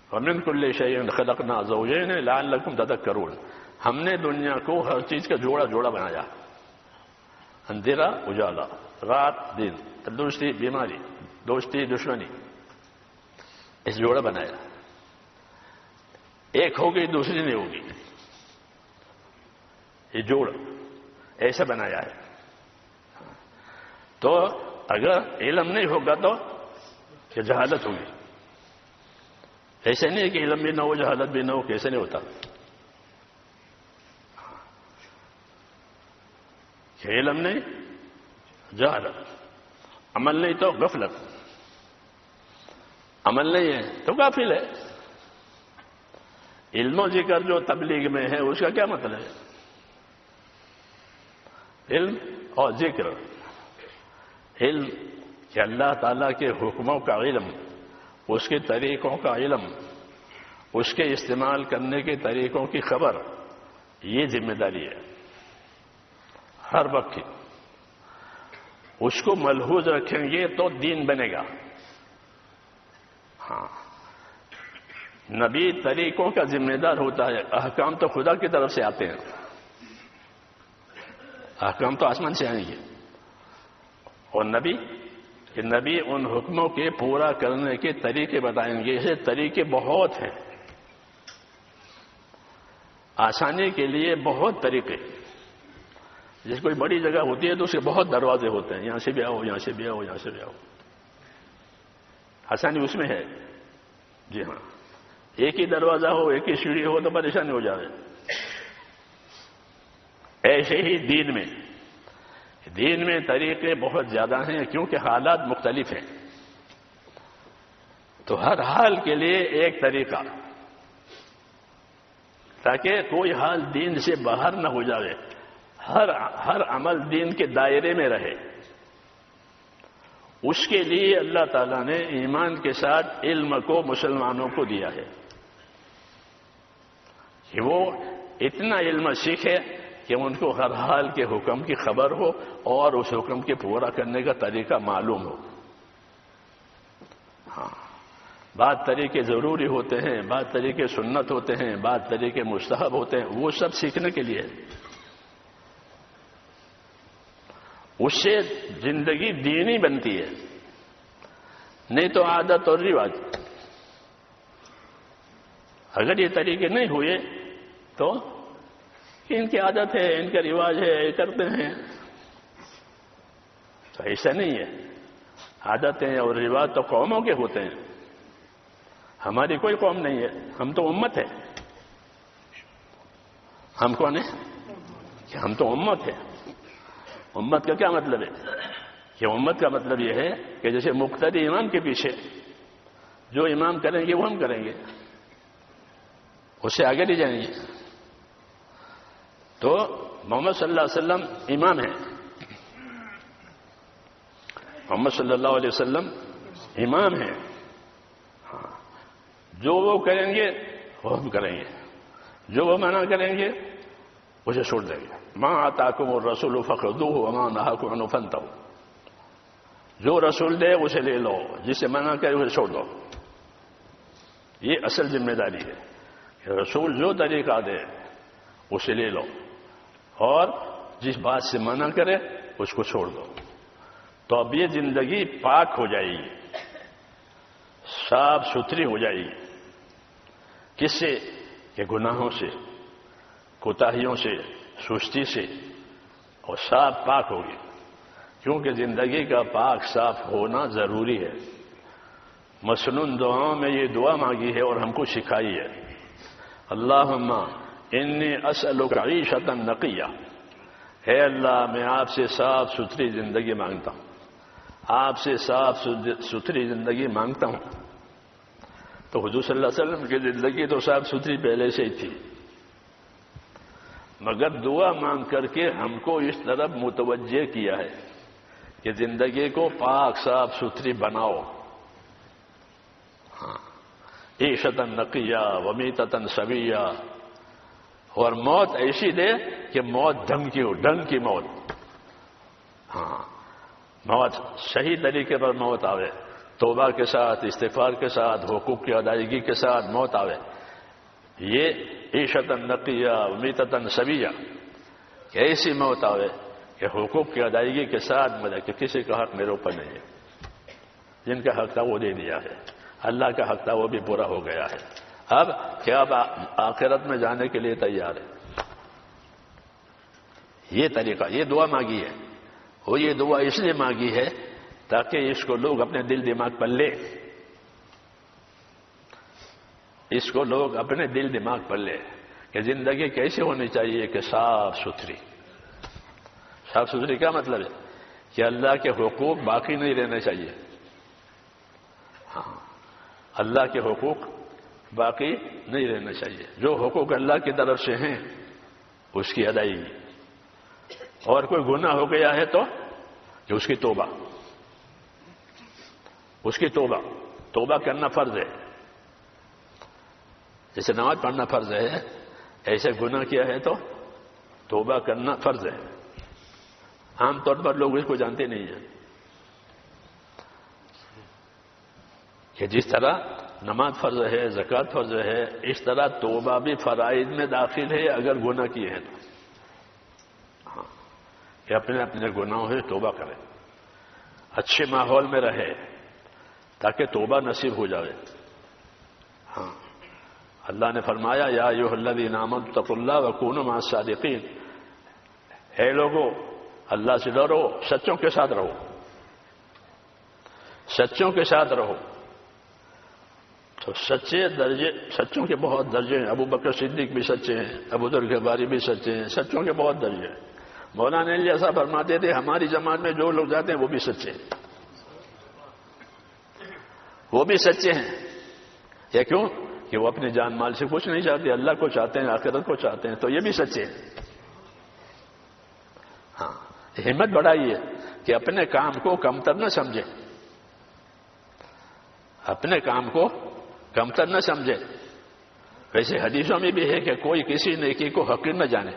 وَمِن كُلِّ شَيْءٍ خَلَقْنَا زَوْجَيْنِ لَعَلَّكُمْ تَذَكَّرُونَ. ہم نے دنیا کو ہر چیز کا جوڑا جوڑا بنایا. اندھیرا اجالا، رات دن، تندرستی بیماری، دوستی دشمنی، اس جوڑا بنایا. ایک ہوگی دوسری نہیں ہوگی، یہ جوڑ ایسا بنایا ہے. تو اگر علم نہیں ہوگا تو کہ جہالت ہوگی. ایسے نہیں کہ علم بھی نہ ہو جہالت بھی نہ ہو، کیسے نہیں ہوتا. کہ علم نہیں جہالت، عمل نہیں تو غفلت، عمل نہیں ہے تو غافل ہے. علم و ذکر جو تبلیغ میں ہے اس کا کیا مطلب ہے؟ علم اور ذکر، علم کہ اللہ تعالیٰ کے حکموں کا علم، اس کے طریقوں کا علم، اس کے استعمال کرنے کے طریقوں کی خبر، یہ ذمہ داری ہے ہر وقت کی. اس کو ملحوظ رکھیں گے تو دین بنے گا. ہاں، نبی طریقوں کا ذمہ دار ہوتا ہے. احکام تو خدا کی طرف سے آتے ہیں، احکام تو آسمان سے آئیں گے. اور نبی ان حکموں کے پورا کرنے کے طریقے بتائیں گے. اسے طریقے بہت ہیں، آسانی کے لیے بہت طریقے. جس کوئی بڑی جگہ ہوتی ہے تو اس کے بہت دروازے ہوتے ہیں، یہاں سے بھی آؤ، یہاں سے بھی آؤ، یہاں سے بھی آؤ. آسانی اس میں ہے. جی ہاں، ایک ہی دروازہ ہو، ایک ہی سیڑھی ہو تو پریشانی ہو جائے. ایسے ہی دین میں طریقے بہت زیادہ ہیں، کیونکہ حالات مختلف ہیں. تو ہر حال کے لیے ایک طریقہ، تاکہ کوئی حال دین سے باہر نہ ہو جائے. ہر عمل دین کے دائرے میں رہے. اس کے لیے اللہ تعالیٰ نے ایمان کے ساتھ علم کو مسلمانوں کو دیا ہے کہ وہ اتنا علم سیکھے کہ ان کو ہر حال کے حکم کی خبر ہو اور اس حکم کے پورا کرنے کا طریقہ معلوم ہو. ہاں، بعض طریقے ضروری ہوتے ہیں، بعض طریقے سنت ہوتے ہیں، بعض طریقے مستحب ہوتے ہیں. وہ سب سیکھنے کے لیے، اس سے زندگی دینی بنتی ہے، نہیں تو عادت اور رواج. اگر یہ طریقے نہیں ہوئے تو ان کی عادت ہے، ان کا رواج ہے، یہ کرتے ہیں، تو ایسا نہیں ہے. عادتیں اور رواج تو قوموں کے ہوتے ہیں، ہماری کوئی قوم نہیں ہے، ہم تو امت ہے. ہم کون ہیں کہ ہم تو امت ہے. امت کا کیا مطلب ہے کہ امت کا مطلب یہ ہے کہ جیسے مقتدی امام کے پیچھے جو امام کریں گے وہ ہم کریں گے، اس سے آگے نہیں جائیں گے. تو محمد صلی اللہ علیہ وسلم امام ہیں، محمد صلی اللہ علیہ وسلم امام ہیں. جو وہ کریں گے وہ ہم کریں گے، جو وہ منع کریں گے اسے چھوڑ دیں گے. ما آتاکم الرسول فخذوہ وما نہاکم عنہ فانتہوا. جو رسول دے اسے لے لو، جسے منع کرے اسے چھوڑ دو. یہ اصل ذمہ داری ہے کہ رسول جو طریقہ دے اسے لے لو، اور جس بات سے منع کرے اس کو چھوڑ دو. تو اب یہ زندگی پاک ہو جائے گی، صاف ستھری ہو جائے گی. کس سے؟ کہ گناہوں سے، کوتاہیوں سے، سستی سے، اور صاف پاک ہوگی. کیونکہ زندگی کا پاک صاف ہونا ضروری ہے. مسنون دعاؤں میں یہ دعا مانگی ہے اور ہم کو سکھائی ہے، اللہم انی اسألک عیشۃ نقیہ. اے اللہ میں آپ سے صاف ستھری زندگی مانگتا ہوں، آپ سے صاف ستھری زندگی مانگتا ہوں. تو حضور صلی اللہ علیہ وسلم کی زندگی تو صاف ستھری پہلے سے ہی تھی، مگر دعا مانگ کر کے ہم کو اس طرف متوجہ کیا ہے کہ زندگی کو پاک صاف ستھری بناؤ. عیشۃ نقیہ ومیتۃ سویہ. اور موت ایسی دے کہ موت ڈھنگ کی موت. موت صحیح طریقے پر موت آوے، توبہ کے ساتھ، استغفار کے ساتھ، حقوق کی ادائیگی کے ساتھ موت آوے. یہ عیشۃ نقیہ ومیتۃ سویہ، کہ ایسی موت آوے کہ حقوق کی ادائیگی کے ساتھ مطلب کہ کسی کا حق میرے اوپر نہیں ہے، جن کا حق تھا وہ دے دیا ہے، اللہ کا حق تھا وہ بھی پورا ہو گیا ہے. اب کیا آخرت میں جانے کے لیے تیار ہے. یہ طریقہ، یہ دعا مانگی ہے. وہ یہ دعا اس لیے مانگی ہے تاکہ اس کو لوگ اپنے دل دماغ پر لیں، اس کو لوگ اپنے دل دماغ پر لیں کہ زندگی کیسے ہونی چاہیے کہ صاف ستھری. صاف ستھری کیا مطلب ہے کہ اللہ کے حقوق باقی نہیں رہنے چاہیے. اللہ کے حقوق باقی نہیں رہنا چاہیے. جو حقوق اللہ کی طرف سے ہیں اس کی ادائیگی. اور کوئی گناہ ہو گیا ہے تو کہ اس کی توبہ، اس کی توبہ کرنا فرض ہے. جیسے نماز پڑھنا فرض ہے، ایسے گناہ کیا ہے تو توبہ کرنا فرض ہے. عام طور پر لوگ اس کو جانتے نہیں ہیں کہ جس طرح نماز فرض ہے، زکوٰۃ فرض ہے، اس طرح توبہ بھی فرائض میں داخل ہے اگر گناہ کیے ہیں تو. کہ اپنے اپنے گناہوں سے توبہ کرے، اچھے ماحول میں رہے تاکہ توبہ نصیب ہو جائے. اللہ نے فرمایا یا ایھا الذین آمنوا اتقوا اللہ وکونوا مع الصادقین. اے لوگوں اللہ سے ڈرو، سچوں کے ساتھ رہو، سچوں کے ساتھ رہو. تو سچے درجے، سچوں کے بہت درجے ہیں. ابو بکر صدیق بھی سچے ہیں، ابو ذر غفاری بھی سچے ہیں. سچوں کے بہت درجے ہیں. مولانا علی ایسا فرماتے تھے ہماری جماعت میں جو لوگ جاتے ہیں وہ بھی سچے ہیں، وہ بھی سچے ہیں. یہ کیوں؟ کہ وہ اپنے جان مال سے کچھ نہیں چاہتے، اللہ کو چاہتے ہیں، آخرت کو چاہتے ہیں. تو یہ بھی سچے ہیں. ہمت بڑھائیے کہ اپنے کام کو کمتر نہ سمجھے، اپنے کام کو کمتر نہ سمجھے. ویسے حدیثوں میں بھی ہے کہ کوئی کسی نیکی کو حقیر نہ جانے.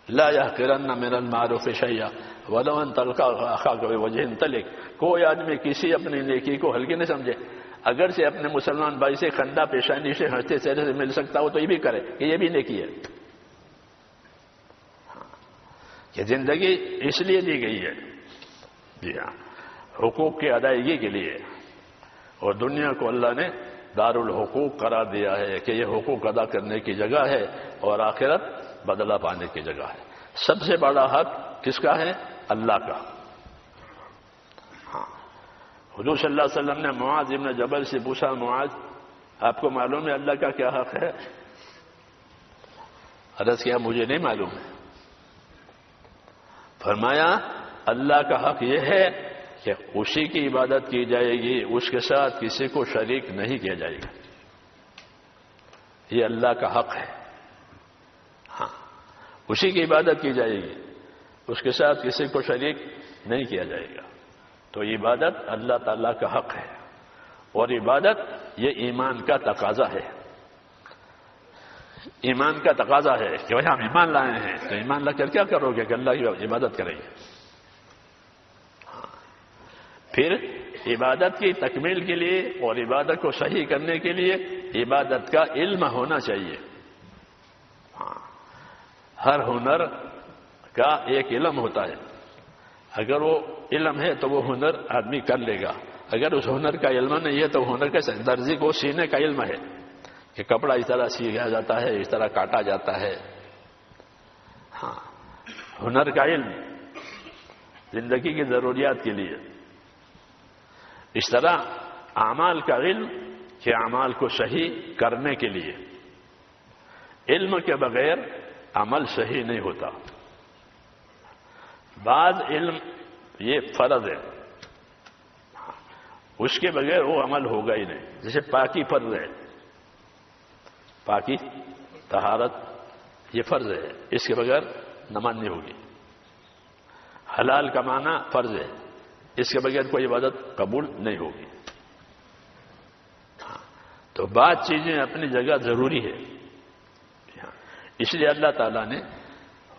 لا يحقرن من المعروف شيئا ولو ان تلقى اخاك بوجه طلق. کوئی آدمی کسی اپنی نیکی کو ہلکی نہ سمجھے، اگر سے اپنے مسلمان بھائی سے خندہ پیشانی سے ہنستے چہرے سے مل سکتا ہو تو یہ بھی کرے، کہ یہ بھی نیکی ہے. کہ زندگی اس لیے دی گئی ہے، جی ہاں، حقوق کی ادائیگی کے لیے. اور دنیا کو اللہ نے دار الحقوق قرار دیا ہے کہ یہ حقوق ادا کرنے کی جگہ ہے اور آخرت بدلہ پانے کی جگہ ہے۔ سب سے بڑا حق کس کا ہے؟ اللہ کا۔ ہاں، حضور صلی اللہ علیہ وسلم نے معاذ ابن جبل سے پوچھا، معاذ آپ کو معلوم ہے اللہ کا کیا حق ہے؟ عرض کیا مجھے نہیں معلوم ہے۔ فرمایا اللہ کا حق یہ ہے کہ اسی کی عبادت کی جائے گی، اس کے ساتھ کسی کو شریک نہیں کیا جائے گا، یہ اللہ کا حق ہے۔ ہاں، اسی کی عبادت کی جائے گی، اس کے ساتھ کسی کو شریک نہیں کیا جائے گا۔ تو عبادت اللہ تعالیٰ کا حق ہے، اور عبادت یہ ایمان کا تقاضا ہے۔ ایمان کا تقاضا ہے کہ بھائی ہم ایمان لائے ہیں، تو ایمان لا کر کیا کرو گے کہ اللہ کی عبادت کریں گے۔ پھر عبادت کی تکمیل کے لیے اور عبادت کو صحیح کرنے کے لیے عبادت کا علم ہونا چاہیے۔ ہر ہنر کا ایک علم ہوتا ہے، اگر وہ علم ہے تو وہ ہنر آدمی کر لے گا، اگر اس ہنر کا علم نہیں ہے تو ہنر کا درزی کو سینے کا علم ہے کہ کپڑا اس طرح سیا جاتا ہے، اس طرح کاٹا جاتا ہے۔ ہاں، ہنر کا علم زندگی کی ضروریات کے لیے۔ اس طرح اعمال کا علم کہ اعمال کو صحیح کرنے کے لیے۔ علم کے بغیر عمل صحیح نہیں ہوتا۔ بعض علم یہ فرض ہے، اس کے بغیر وہ عمل ہوگا ہی نہیں، جیسے پاکی فرض ہے، پاکی طہارت یہ فرض ہے، اس کے بغیر نماز نہیں ہوگی۔ حلال کمانا فرض ہے، اس کے بغیر کوئی عبادت قبول نہیں ہوگی۔ تو بعض چیزیں اپنی جگہ ضروری ہے، اس لیے اللہ تعالیٰ نے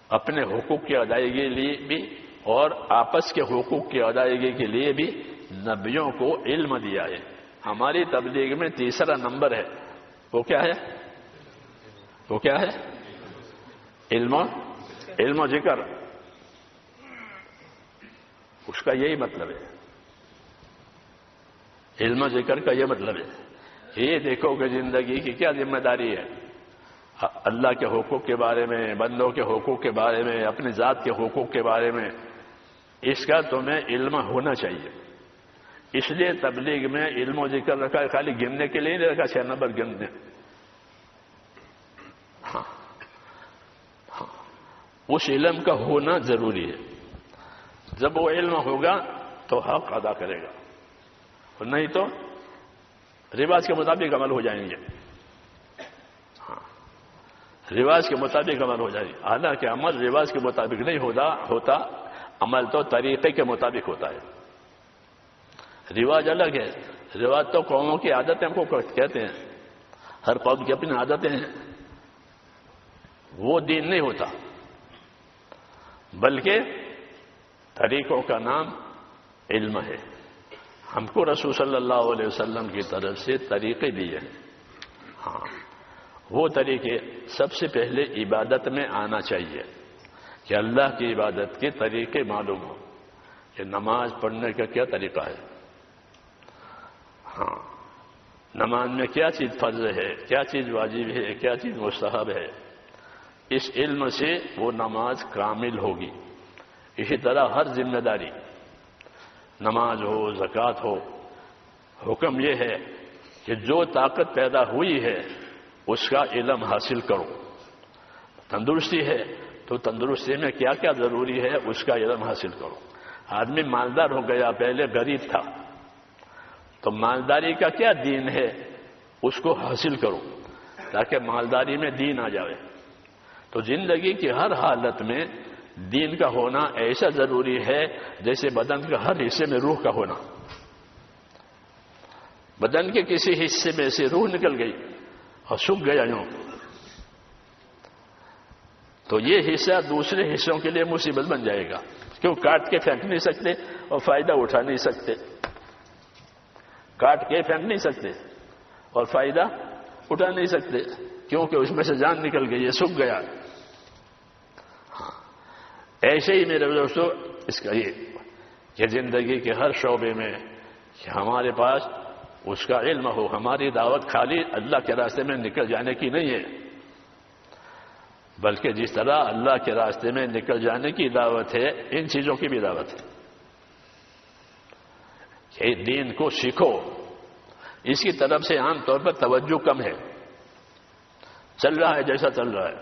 اپنے حقوق کی ادائیگی کے لیے بھی اور آپس کے حقوق کی ادائیگی کے لیے بھی نبیوں کو علم دیا ہے۔ ہماری تبلیغ میں تیسرا نمبر ہے، وہ کیا ہے؟ وہ کیا ہے؟ علم و ذکر۔ اس کا یہی مطلب ہے، علم و ذکر کا یہ مطلب ہے۔ یہ دیکھو کہ زندگی کی کیا ذمہ داری ہے، اللہ کے حقوق کے بارے میں، بندوں کے حقوق کے بارے میں، اپنی ذات کے حقوق کے بارے میں، اس کا تمہیں علم ہونا چاہیے۔ اس لیے تبلیغ میں علم و ذکر رکھا ہے، خالی گننے کے لیے نہیں رکھا 6 نمبر گننے۔ ہاں، اس علم کا ہونا ضروری ہے۔ جب وہ علم ہوگا تو حق ادا کرے گا، اور نہیں تو رواج کے مطابق عمل ہو جائیں گے۔ رواج کے مطابق عمل ہو جائے گا، حالانکہ عمل رواج کے مطابق نہیں ہوتا، عمل تو طریقے کے مطابق ہوتا ہے۔ رواج الگ ہے، رواج تو قوموں کی عادتیں ہم کو کہتے ہیں، ہر قوم کی اپنی عادتیں ہیں، وہ دین نہیں ہوتا، بلکہ طریقوں کا نام علم ہے۔ ہم کو رسول صلی اللہ علیہ وسلم کی طرف سے طریقے دیے ہیں۔ ہاں، وہ طریقے سب سے پہلے عبادت میں آنا چاہیے کہ اللہ کی عبادت کے طریقے معلوم ہو کہ نماز پڑھنے کا کیا طریقہ ہے، ہاں، نماز میں کیا چیز فرض ہے، کیا چیز واجب ہے، کیا چیز مستحب ہے۔ اس علم سے وہ نماز کامل ہوگی۔ اسی طرح ہر ذمہ داری، نماز ہو، زکوٰۃ ہو، حکم یہ ہے کہ جو طاقت پیدا ہوئی ہے اس کا علم حاصل کرو۔ تندرستی ہے تو تندرستی میں کیا کیا ضروری ہے اس کا علم حاصل کرو۔ آدمی مالدار ہو گیا، پہلے غریب تھا، تو مالداری کا کیا دین ہے اس کو حاصل کرو تاکہ مالداری میں دین آ جائے۔ تو زندگی کی ہر حالت میں دین کا ہونا ایسا ضروری ہے جیسے بدن کا ہر حصے میں روح کا ہونا۔ بدن کے کسی حصے میں سے روح نکل گئی اور سوکھ گیا یوں، تو یہ حصہ دوسرے حصوں کے لیے مصیبت بن جائے گا، کیوں کاٹ کے پھینک نہیں سکتے اور فائدہ اٹھا نہیں سکتے، کاٹ کے پھینک نہیں سکتے اور فائدہ اٹھا نہیں سکتے کیونکہ اس میں سے جان نکل گئی ہے، سوکھ گیا۔ ایسے ہی میرے دوستو اس کا یہ کہ زندگی کے ہر شعبے میں کہ ہمارے پاس اس کا علم ہو. ہماری دعوت خالی اللہ کے راستے میں نکل جانے کی نہیں ہے، بلکہ جس طرح اللہ کے راستے میں نکل جانے کی دعوت ہے، ان چیزوں کی بھی دعوت ہے کہ دین کو سیکھو. اس کی طرف سے عام طور پر توجہ کم ہے. چل رہا ہے جیسا چل رہا ہے،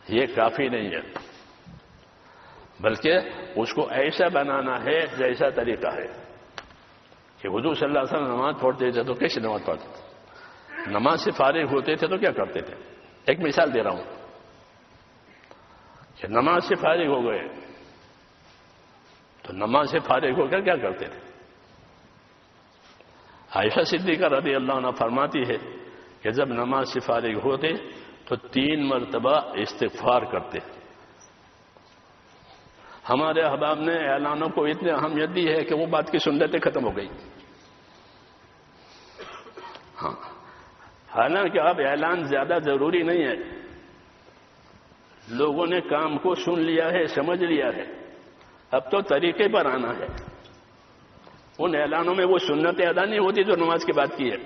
یہ کافی نہیں ہے، بلکہ اس کو ایسا بنانا ہے جیسا طریقہ ہے. کہ حضور صلی اللہ علیہ وسلم نماز پڑھتے تھے تو کیسے نماز پڑھتے تھے؟ نماز سے فارغ ہوتے تھے تو کیا کرتے تھے؟ ایک مثال دے رہا ہوں کہ نماز سے فارغ ہو گئے تو نماز سے فارغ ہو کر کیا کرتے تھے؟ عائشہ صدیقہ رضی اللہ عنہ فرماتی ہے کہ جب نماز سے فارغ ہوتے تو 3 مرتبہ استغفار کرتے. ہمارے احباب نے اعلانوں کو اتنی اہمیت دی ہے کہ وہ بات کی سنتیں ختم ہو گئی. ہاں، حالانکہ اب اعلان زیادہ ضروری نہیں ہے. لوگوں نے کام کو سن لیا ہے، سمجھ لیا ہے، اب تو طریقے پر آنا ہے. ان اعلانوں میں وہ سنتیں ادا نہیں ہوتی جو نماز کے بعد کی ہے.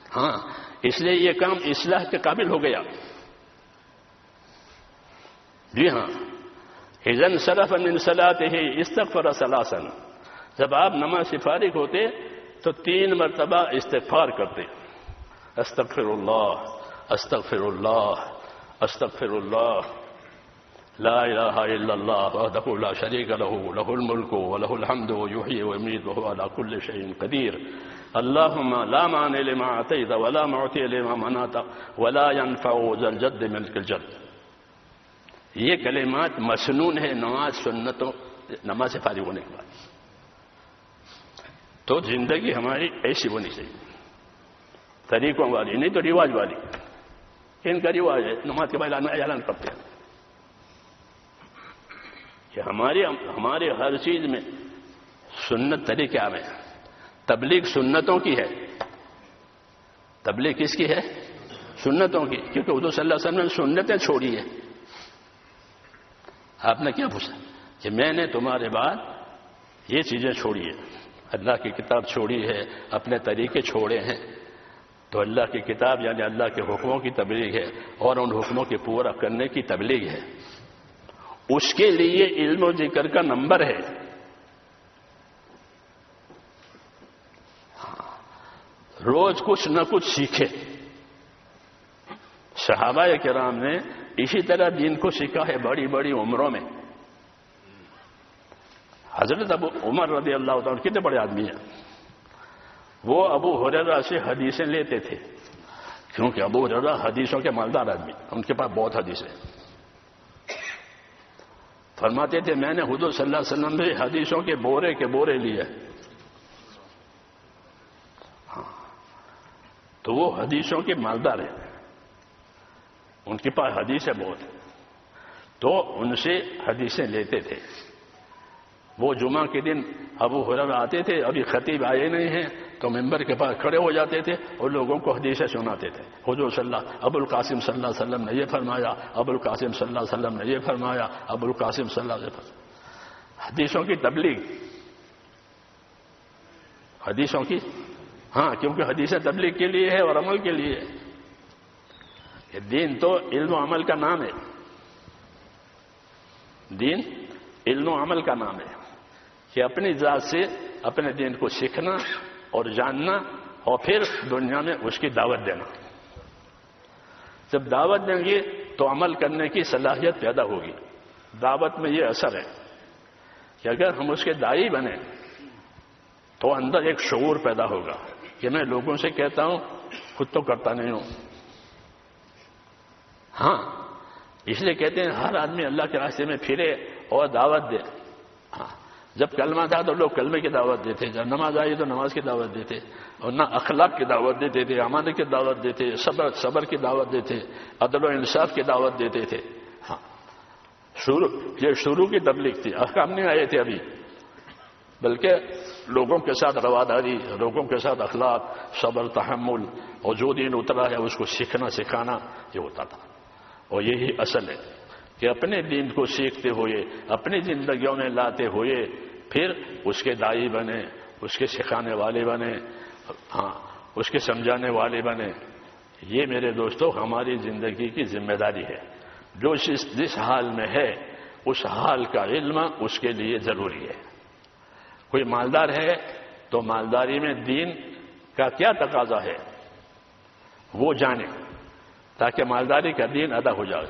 ہاں، اس لیے یہ کام اصلاح کے قابل ہو گیا. جی ہاں، اذا انصرف من صلاته استغفر ثلاثا. جب آپ نماز سے فارغ ہوتے تو 3 مرتبہ استغفار کرتے. استغفر اللہ، استغفر اللہ، استغفر اللہ، لا الہ الا اللہ وحدہ لا شریک لہ لہ الملک ولہ الحمد یحیی ویمیت وہو علی کل شیء قدیر. اللہم لا مانع لما اعطیت ولا معطی لما منعت ولا ينفع ذا الجد منک الجد. یہ کلمات مسنون ہے نماز سے فارغ ہونے کے بعد. تو زندگی ہماری ایسی ہونی چاہیے، طریقوں والی، نہیں تو رواج والی. ان کا رواج ہے نماز کے بعد اعلان کرتے ہیں کہ ہمارے ہر چیز میں سنت طریقہ میں. تبلیغ سنتوں کی ہے. تبلیغ کس کی ہے؟ سنتوں کی. کیونکہ حضور صلی اللہ علیہ وسلم نے سنتیں چھوڑی ہیں. آپ نے کیا پوچھا کہ میں نے تمہارے بعد یہ چیزیں چھوڑی ہیں. اللہ کی کتاب چھوڑی ہے، اپنے طریقے چھوڑے ہیں. تو اللہ کی کتاب یعنی اللہ کے حکموں کی تبلیغ ہے اور ان حکموں کے پورا کرنے کی تبلیغ ہے. اس کے لیے علم و ذکر کا نمبر ہے. روز کچھ نہ کچھ سیکھے. صحابہ کرام نے اسی طرح دین کو سیکھا ہے بڑی بڑی عمروں میں. حضرت ابو عمر رضی اللہ عنہ کتنے بڑے آدمی ہیں. وہ ابو ہریرہ سے حدیثیں لیتے تھے کیونکہ ابو ہریرہ حدیثوں کے مالدار آدمی، ان کے پاس بہت حدیثیں. فرماتے تھے میں نے حضور صلی اللہ علیہ وسلم سے حدیثوں کے بورے لیے. ہاں، تو وہ حدیثوں کے مالدار ہیں، ان کے پاس حدیثیں بہت ہیں. تو ان سے حدیثیں لیتے تھے. وہ جمعہ کے دن ابو ہریرہ آتے تھے، ابھی خطیب آئے نہیں ہیں، تو ممبر کے پاس کھڑے ہو جاتے تھے اور لوگوں کو حدیثیں سناتے تھے. حضور ابو القاسم صلی اللہ علیہ وسلم نے یہ فرمایا، ابو القاسم صلی اللہ علیہ وسلم نے یہ فرمایا، ابو القاسم صلی اللہ علیہ وسلم. حدیثوں کی تبلیغ، حدیثوں کی. ہاں، کیونکہ حدیثیں تبلیغ کے لیے ہے اور عمل کے لیے. یہ دین تو علم و عمل کا نام ہے. دین علم و عمل کا نام ہے کہ اپنی ذات سے اپنے دین کو سیکھنا اور جاننا اور پھر دنیا میں اس کی دعوت دینا. جب دعوت دیں گے تو عمل کرنے کی صلاحیت پیدا ہوگی. دعوت میں یہ اثر ہے کہ اگر ہم اس کے داعی بنیں تو اندر ایک شعور پیدا ہوگا کہ میں لوگوں سے کہتا ہوں، خود تو کرتا نہیں ہوں. ہاں، اس لیے کہتے ہیں ہر آدمی اللہ کے راستے میں پھرے اور دعوت دے. ہاں، جب کلمہ تھا تو لوگ کلمے کی دعوت دیتے، جب نماز آئی تو نماز کی دعوت دیتے، اور نہ اخلاق کی دعوت دیتے تھے، امانت کی دعوت دیتے، صبر کی دعوت دیتے، عدل و انصاف کی دعوت دیتے تھے. ہاں، یہ شروع کی تبلیغ تھی. احکام نہیں آئے تھے ابھی، بلکہ لوگوں کے ساتھ رواداری، لوگوں کے ساتھ اخلاق، صبر، تحمل، اور جو دین اترا ہے اس کو سیکھنا سکھانا یہ ہوتا تھا. اور یہی اصل ہے کہ اپنے دین کو سیکھتے ہوئے، اپنی زندگیوں میں لاتے ہوئے، پھر اس کے داعی بنے، اس کے سکھانے والے بنے، ہاں اس کے سمجھانے والے بنے. یہ میرے دوستوں ہماری زندگی کی ذمہ داری ہے. جو جس حال میں ہے اس حال کا علم اس کے لیے ضروری ہے. کوئی مالدار ہے تو مالداری میں دین کا کیا تقاضا ہے وہ جانے تاکہ مالداری کا دین ادا ہو جائے.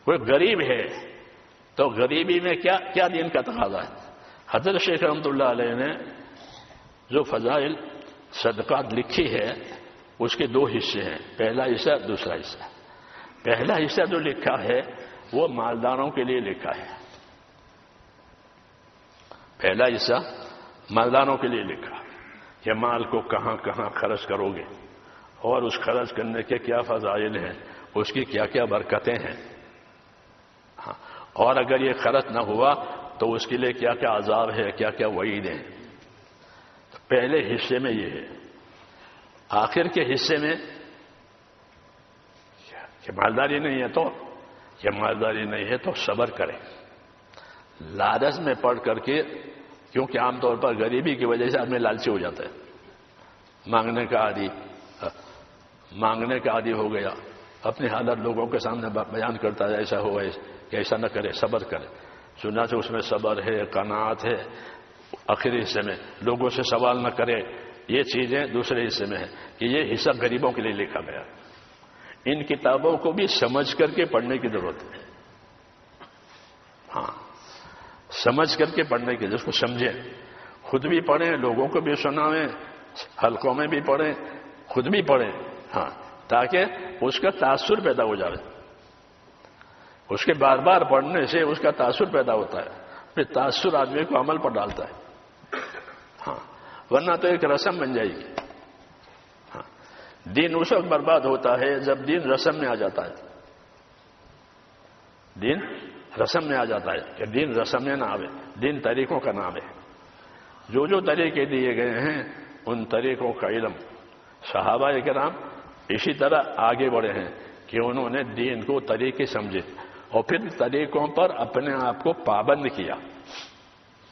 کوئی غریب ہے تو غریبی میں کیا دین کا تقاضا ہے. حضرت شیخ رحمۃ اللہ علیہ نے جو فضائل صدقات لکھی ہے اس کے دو حصے ہیں، پہلا حصہ دوسرا حصہ. پہلا حصہ جو لکھا ہے وہ مالداروں کے لیے لکھا ہے. پہلا حصہ مالداروں کے لیے لکھا کہ مال کو کہاں کہاں خرچ کرو گے اور اس خرچ کرنے کے کیا فضائل ہیں، اس کی کیا کیا برکتیں ہیں. ہاں اور اگر یہ خرچ نہ ہوا تو اس کے لیے کیا کیا عذاب ہے، کیا کیا وعید ہیں. پہلے حصے میں یہ ہے. آخر کے حصے میں کہ مالداری نہیں ہے تو صبر کریں. لالچ میں پڑ کر کے، کیونکہ عام طور پر غریبی کی وجہ سے آدمی لالچی ہو جاتا ہے، مانگنے کا عادی ہو گیا، اپنی حالت لوگوں کے سامنے بیان کرتا ہے ایسا ہو کہ ایسا نہ کرے، صبر کرے. چنانچہ اس میں صبر ہے، قناعت ہے. آخری حصے میں لوگوں سے سوال نہ کرے، یہ چیزیں دوسرے حصے میں ہیں کہ یہ حصہ غریبوں کے لیے لکھا گیا. ان کتابوں کو بھی سمجھ کر کے پڑھنے کی ضرورت ہے. ہاں سمجھ کر کے پڑھنے کی، جس کو سمجھیں، خود بھی پڑھیں، لوگوں کو بھی سنائیں، حلقوں میں بھی پڑھیں، خود بھی پڑھیں. ہاں تاکہ اس کا تاثر پیدا ہو جائے. اس کے بار بار پڑھنے سے اس کا تاثر پیدا ہوتا ہے، پھر تاثر آدمی کو عمل پر ڈالتا ہے. ہاں ورنہ تو ایک رسم بن جائے گی. ہاں دین اس وقت برباد ہوتا ہے جب دین رسم میں آ جاتا ہے. دین رسم میں آ جاتا ہے کہ دین رسم میں نہ آوے، دین طریقوں کا نام ہے. جو طریقے دیے گئے ہیں ان طریقوں کا علم صحابہ کرام اسی طرح آگے بڑھے ہیں کہ انہوں نے دین کو طریقے سمجھے اور پھر طریقوں پر اپنے آپ کو پابند کیا.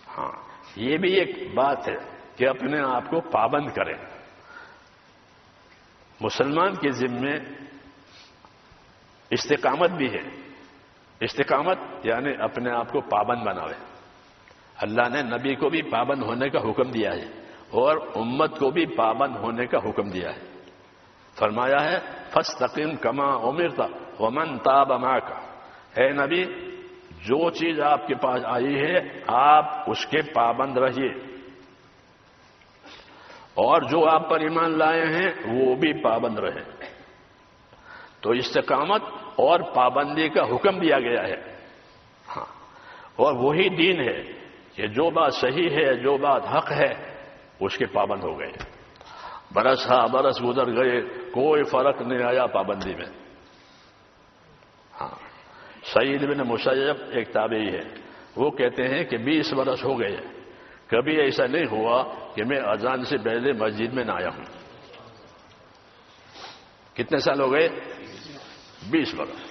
ہاں یہ بھی ایک بات ہے کہ اپنے آپ کو پابند کریں. مسلمان کے ذمے استقامت بھی ہے. استقامت یعنی اپنے آپ کو پابند بناوے. اللہ نے نبی کو بھی پابند ہونے کا حکم دیا ہے اور امت کو بھی پابند ہونے کا حکم دیا ہے. فرمایا ہے فاستقم کما امرت ومن تاب معک. اے نبی جو چیز آپ کے پاس آئی ہے آپ اس کے پابند رہیے، اور جو آپ پر ایمان لائے ہیں وہ بھی پابند رہیں. تو استقامت اور پابندی کا حکم دیا گیا ہے. ہاں اور وہی دین ہے کہ جو بات صحیح ہے، جو بات حق ہے اس کے پابند ہو گئے. برس گزر گئے، کوئی فرق نہیں آیا پابندی میں. ہاں سعید بن مسیب ایک تابعی ہے، وہ کہتے ہیں کہ 20 برس ہو گئے، کبھی ایسا نہیں ہوا کہ میں اذان سے پہلے مسجد میں نہ آیا ہوں. کتنے سال ہو گئے؟ 20 برس.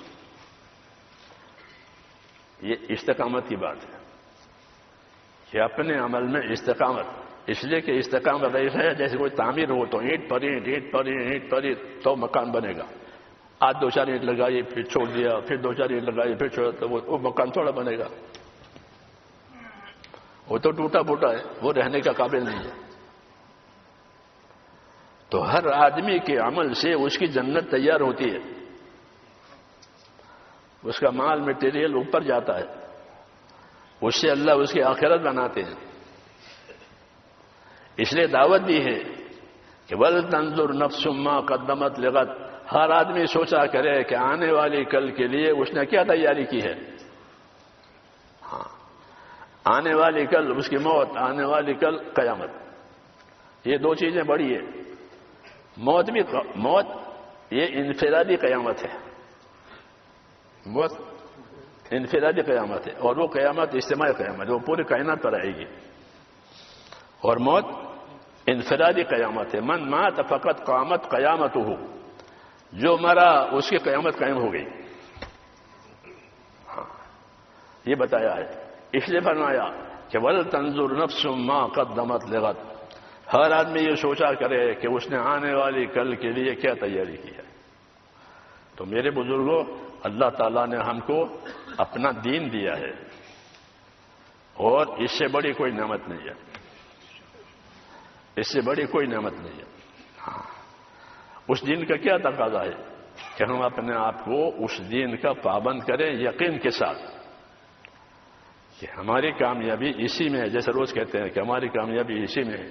یہ استقامت کی بات ہے کہ اپنے عمل میں استقامت. اس لیے کہ استقامت ایسا ہے جیسے کوئی تعمیر ہو تو اینٹ پر اینٹ تو مکان بنے گا. آج 2-4 اینٹ لگائی پھر چھوڑ دیا، پھر 2-4 اینٹ لگائی پھر چھوڑا، تو وہ مکان تھوڑا بنے گا. وہ تو ٹوٹا پھوٹا ہے، وہ رہنے کا قابل نہیں ہے. تو ہر آدمی کے عمل سے اس کی جنت تیار ہوتی ہے، اس کا مال میٹیریل اوپر جاتا ہے، اس سے اللہ اس کی آخرت بناتے ہیں. اس لیے دعوت دی ہے کہ وَلْتَنْظُرْ نَفْسٌ مَا قَدَّمَتْ لِغَدٍ. ہر آدمی سوچا کرے کہ آنے والی کل کے لیے اس نے کیا تیاری کی ہے. ہاں آنے والی کل اس کی موت، آنے والی کل قیامت. یہ دو چیزیں بڑی ہیں. موت یہ انفرادی قیامت ہے، موت انفرادی قیامت ہے، اور وہ قیامت اجتماعی قیامت ہے، وہ پوری کائنات پر آئے گی. اور موت انفرادی قیامت ہے. من مات فقط قامت قیامتہ. جو مرا اس کی قیامت قائم ہو گئی. ہاں یہ بتایا ہے. اس لیے فرمایا کہ وَلْتَنْظُرْ نَفْسٌ مَا قَدَّمَتْ لِغَدٍ، ہر آدمی یہ سوچا کرے کہ اس نے آنے والی کل کے لیے کیا تیاری کی ہے۔ تو میرے بزرگوں، اللہ تعالیٰ نے ہم کو اپنا دین دیا ہے، اور اس سے بڑی کوئی نعمت نہیں ہے، اس سے بڑی کوئی نعمت نہیں ہے۔ ہاں، اس دین کا کیا تقاضا ہے کہ ہم اپنے آپ کو اس دین کا پابند کریں یقین کے ساتھ کہ ہماری کامیابی اسی میں ہے، جیسے روز کہتے ہیں کہ ہماری کامیابی اسی میں ہے۔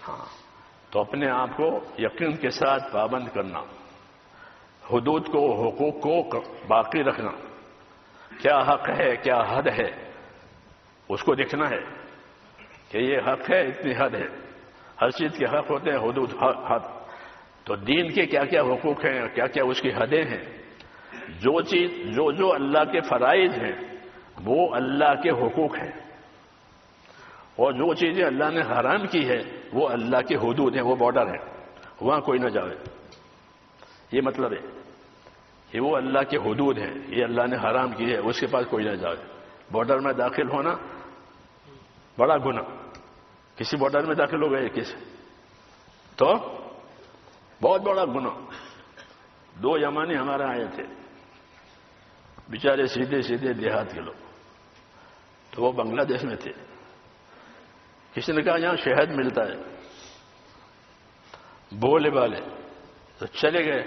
ہاں، تو اپنے آپ کو یقین کے ساتھ پابند کرنا، حدود کو، حقوق کو باقی رکھنا، کیا حق ہے کیا حد ہے اس کو دیکھنا ہے کہ یہ حق ہے، اتنی حد ہے۔ ہر چیز کے حق ہوتے ہیں، حدود، حد۔ تو دین کے کیا کیا حقوق ہیں، کیا کیا اس کی حدیں ہیں۔ جو چیز جو اللہ کے فرائض ہیں وہ اللہ کے حقوق ہیں، اور جو چیزیں اللہ نے حرام کی ہے وہ اللہ کے حدود ہیں، وہ بارڈر ہیں، وہاں کوئی نہ جائے۔ یہ مطلب ہے کہ وہ اللہ کے حدود ہیں، یہ اللہ نے حرام کی ہے، اس کے پاس کوئی نہ جائے۔ بارڈر میں داخل ہونا بڑا گناہ، کسی بارڈر میں داخل ہو گئے کسی تو بہت بڑا گناہ۔ دو یمانی ہمارے آئے تھے، بیچارے سیدھے سیدھے دیہات کے لوگ، تو وہ بنگلہ دیش میں تھے۔ کسی نے کہا یہاں شہد ملتا ہے، بولے بالے تو چلے گئے،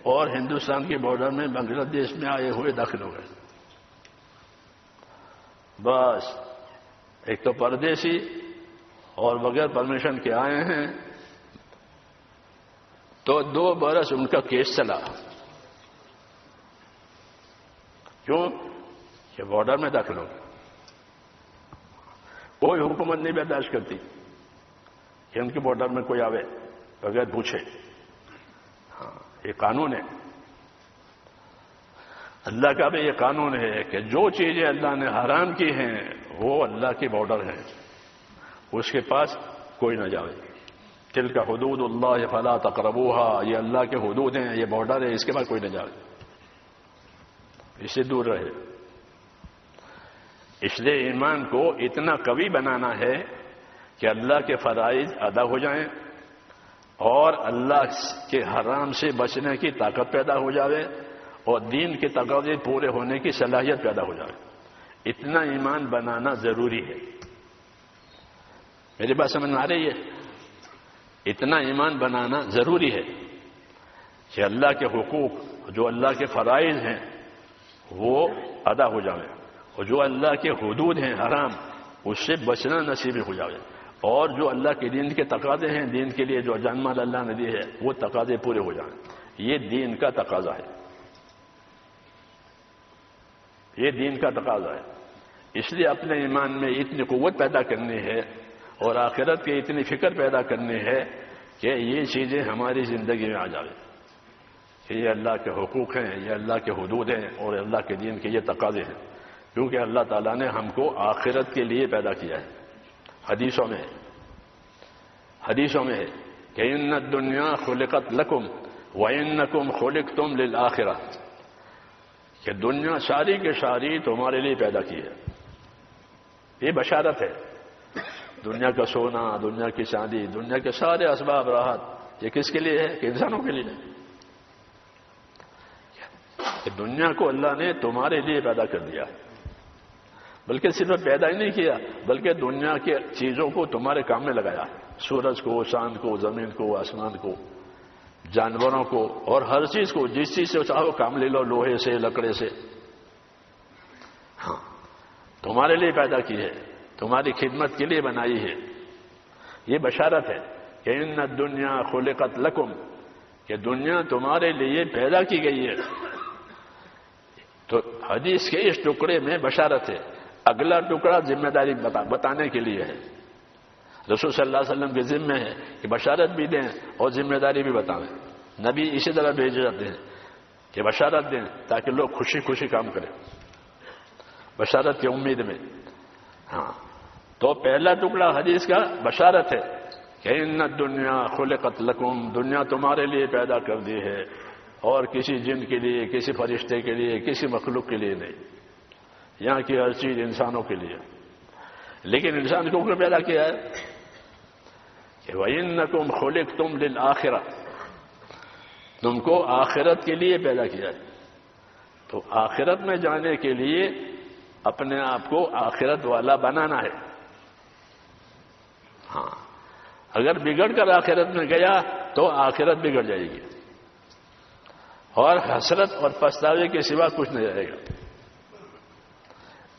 اور ہندوستان کے بارڈر میں بنگلہ دیش میں آئے ہوئے داخل ہو گئے۔ بس ایک تو پردیسی اور بغیر پرمیشن کے آئے ہیں، تو 2 برس ان کا کیس چلا۔ کیوں؟ کہ بارڈر میں داخل ہو گئے۔ کوئی حکومت نہیں برداشت کرتی کہ ان کے بارڈر میں کوئی آوے بغیر پوچھے۔ ہاں، یہ قانون ہے، اللہ کا بھی یہ قانون ہے کہ جو چیزیں اللہ نے حرام کی ہیں وہ اللہ کے بارڈر ہیں، اس کے پاس کوئی نہ جائے۔ تلک حدود اللہ فلا تقربوها، یہ اللہ کے حدود ہیں، یہ بارڈر ہے، اس کے پاس کوئی نہ جائے، اس سے دور رہے۔ اس لیے ایمان کو اتنا قوی بنانا ہے کہ اللہ کے فرائض ادا ہو جائیں، اور اللہ کے حرام سے بچنے کی طاقت پیدا ہو جائے، اور دین کے تقاضے پورے ہونے کی صلاحیت پیدا ہو جائے۔ اتنا ایمان بنانا ضروری ہے۔ میری بات سمجھ میں آ رہی ہے؟ اتنا ایمان بنانا ضروری ہے کہ اللہ کے حقوق، جو اللہ کے فرائض ہیں وہ ادا ہو جائیں، اور جو اللہ کے حدود ہیں حرام، اس سے بچنا نصیب ہو جائے، اور جو اللہ کے دین کے تقاضے ہیں، دین کے لیے جو جان مال اللہ نے دی ہے وہ تقاضے پورے ہو جائیں۔ یہ دین کا تقاضا ہے، یہ دین کا تقاضا ہے۔ اس لیے اپنے ایمان میں اتنی قوت پیدا کرنی ہے، اور آخرت کی اتنی فکر پیدا کرنی ہے کہ یہ چیزیں ہماری زندگی میں آ جائیں کہ یہ اللہ کے حقوق ہیں، یہ اللہ کے حدود ہیں، اور اللہ کے دین کے یہ تقاضے ہیں، کیونکہ اللہ تعالیٰ نے ہم کو آخرت کے لیے پیدا کیا ہے۔ حدیثوں میں ہے کہ ان الدنیا خلقت لکم وانکم خلقتم للآخرہ، کہ دنیا ساری کے ساری تمہارے لیے پیدا کی ہے۔ یہ بشارت ہے۔ دنیا کا سونا، دنیا کی چاندی، دنیا کے سارے اسباب راحت، یہ کس کے لیے ہے؟ کہ انسانوں کے لیے ہے۔ کہ دنیا کو اللہ نے تمہارے لیے پیدا کر دیا، بلکہ صرف پیدا ہی نہیں کیا، بلکہ دنیا کے چیزوں کو تمہارے کام میں لگایا، سورج کو، چاند کو، زمین کو، آسمان کو، جانوروں کو، اور ہر چیز کو، جس چیز سے چاہو کام لے لو، لوہے سے، لکڑے سے۔ ہاں، تمہارے لیے پیدا کی ہے، تمہاری خدمت کے لیے بنائی ہے۔ یہ بشارت ہے کہ ان الدنیا خلقت لکم، کہ دنیا تمہارے لیے پیدا کی گئی ہے۔ تو حدیث کے اس ٹکڑے میں بشارت ہے۔ اگلا ٹکڑا ذمہ داری بتانے کے لیے ہے۔ رسول صلی اللہ علیہ وسلم کے ذمہ ہے کہ بشارت بھی دیں اور ذمہ داری بھی بتائیں۔ نبی اسی طرح بھیجے جاتے ہیں کہ بشارت دیں تاکہ لوگ خوشی خوشی کام کریں، بشارت کی امید میں۔ ہاں، تو پہلا ٹکڑا حدیث کا بشارت ہے کہ ان الدنیا خلقت لکم، دنیا تمہارے لیے پیدا کر دی ہے، اور کسی جن کے لیے، کسی فرشتے کے لیے، کسی مخلوق کے لیے نہیں، یہاں کی ہر چیز انسانوں کے لیے۔ لیکن انسان کو کیوں پیدا کیا ہے کہ وَإِنَّكُمْ خُلِقْتُمْ لِلْآخِرَةِ، تم کو آخرت کے لیے پیدا کیا ہے. تو آخرت میں جانے کے لیے اپنے آپ کو آخرت والا بنانا ہے. ہاں، اگر بگڑ کر آخرت میں گیا تو آخرت بگڑ جائے گی اور حسرت اور پچھتاوے کے سوا کچھ نہیں رہے گا.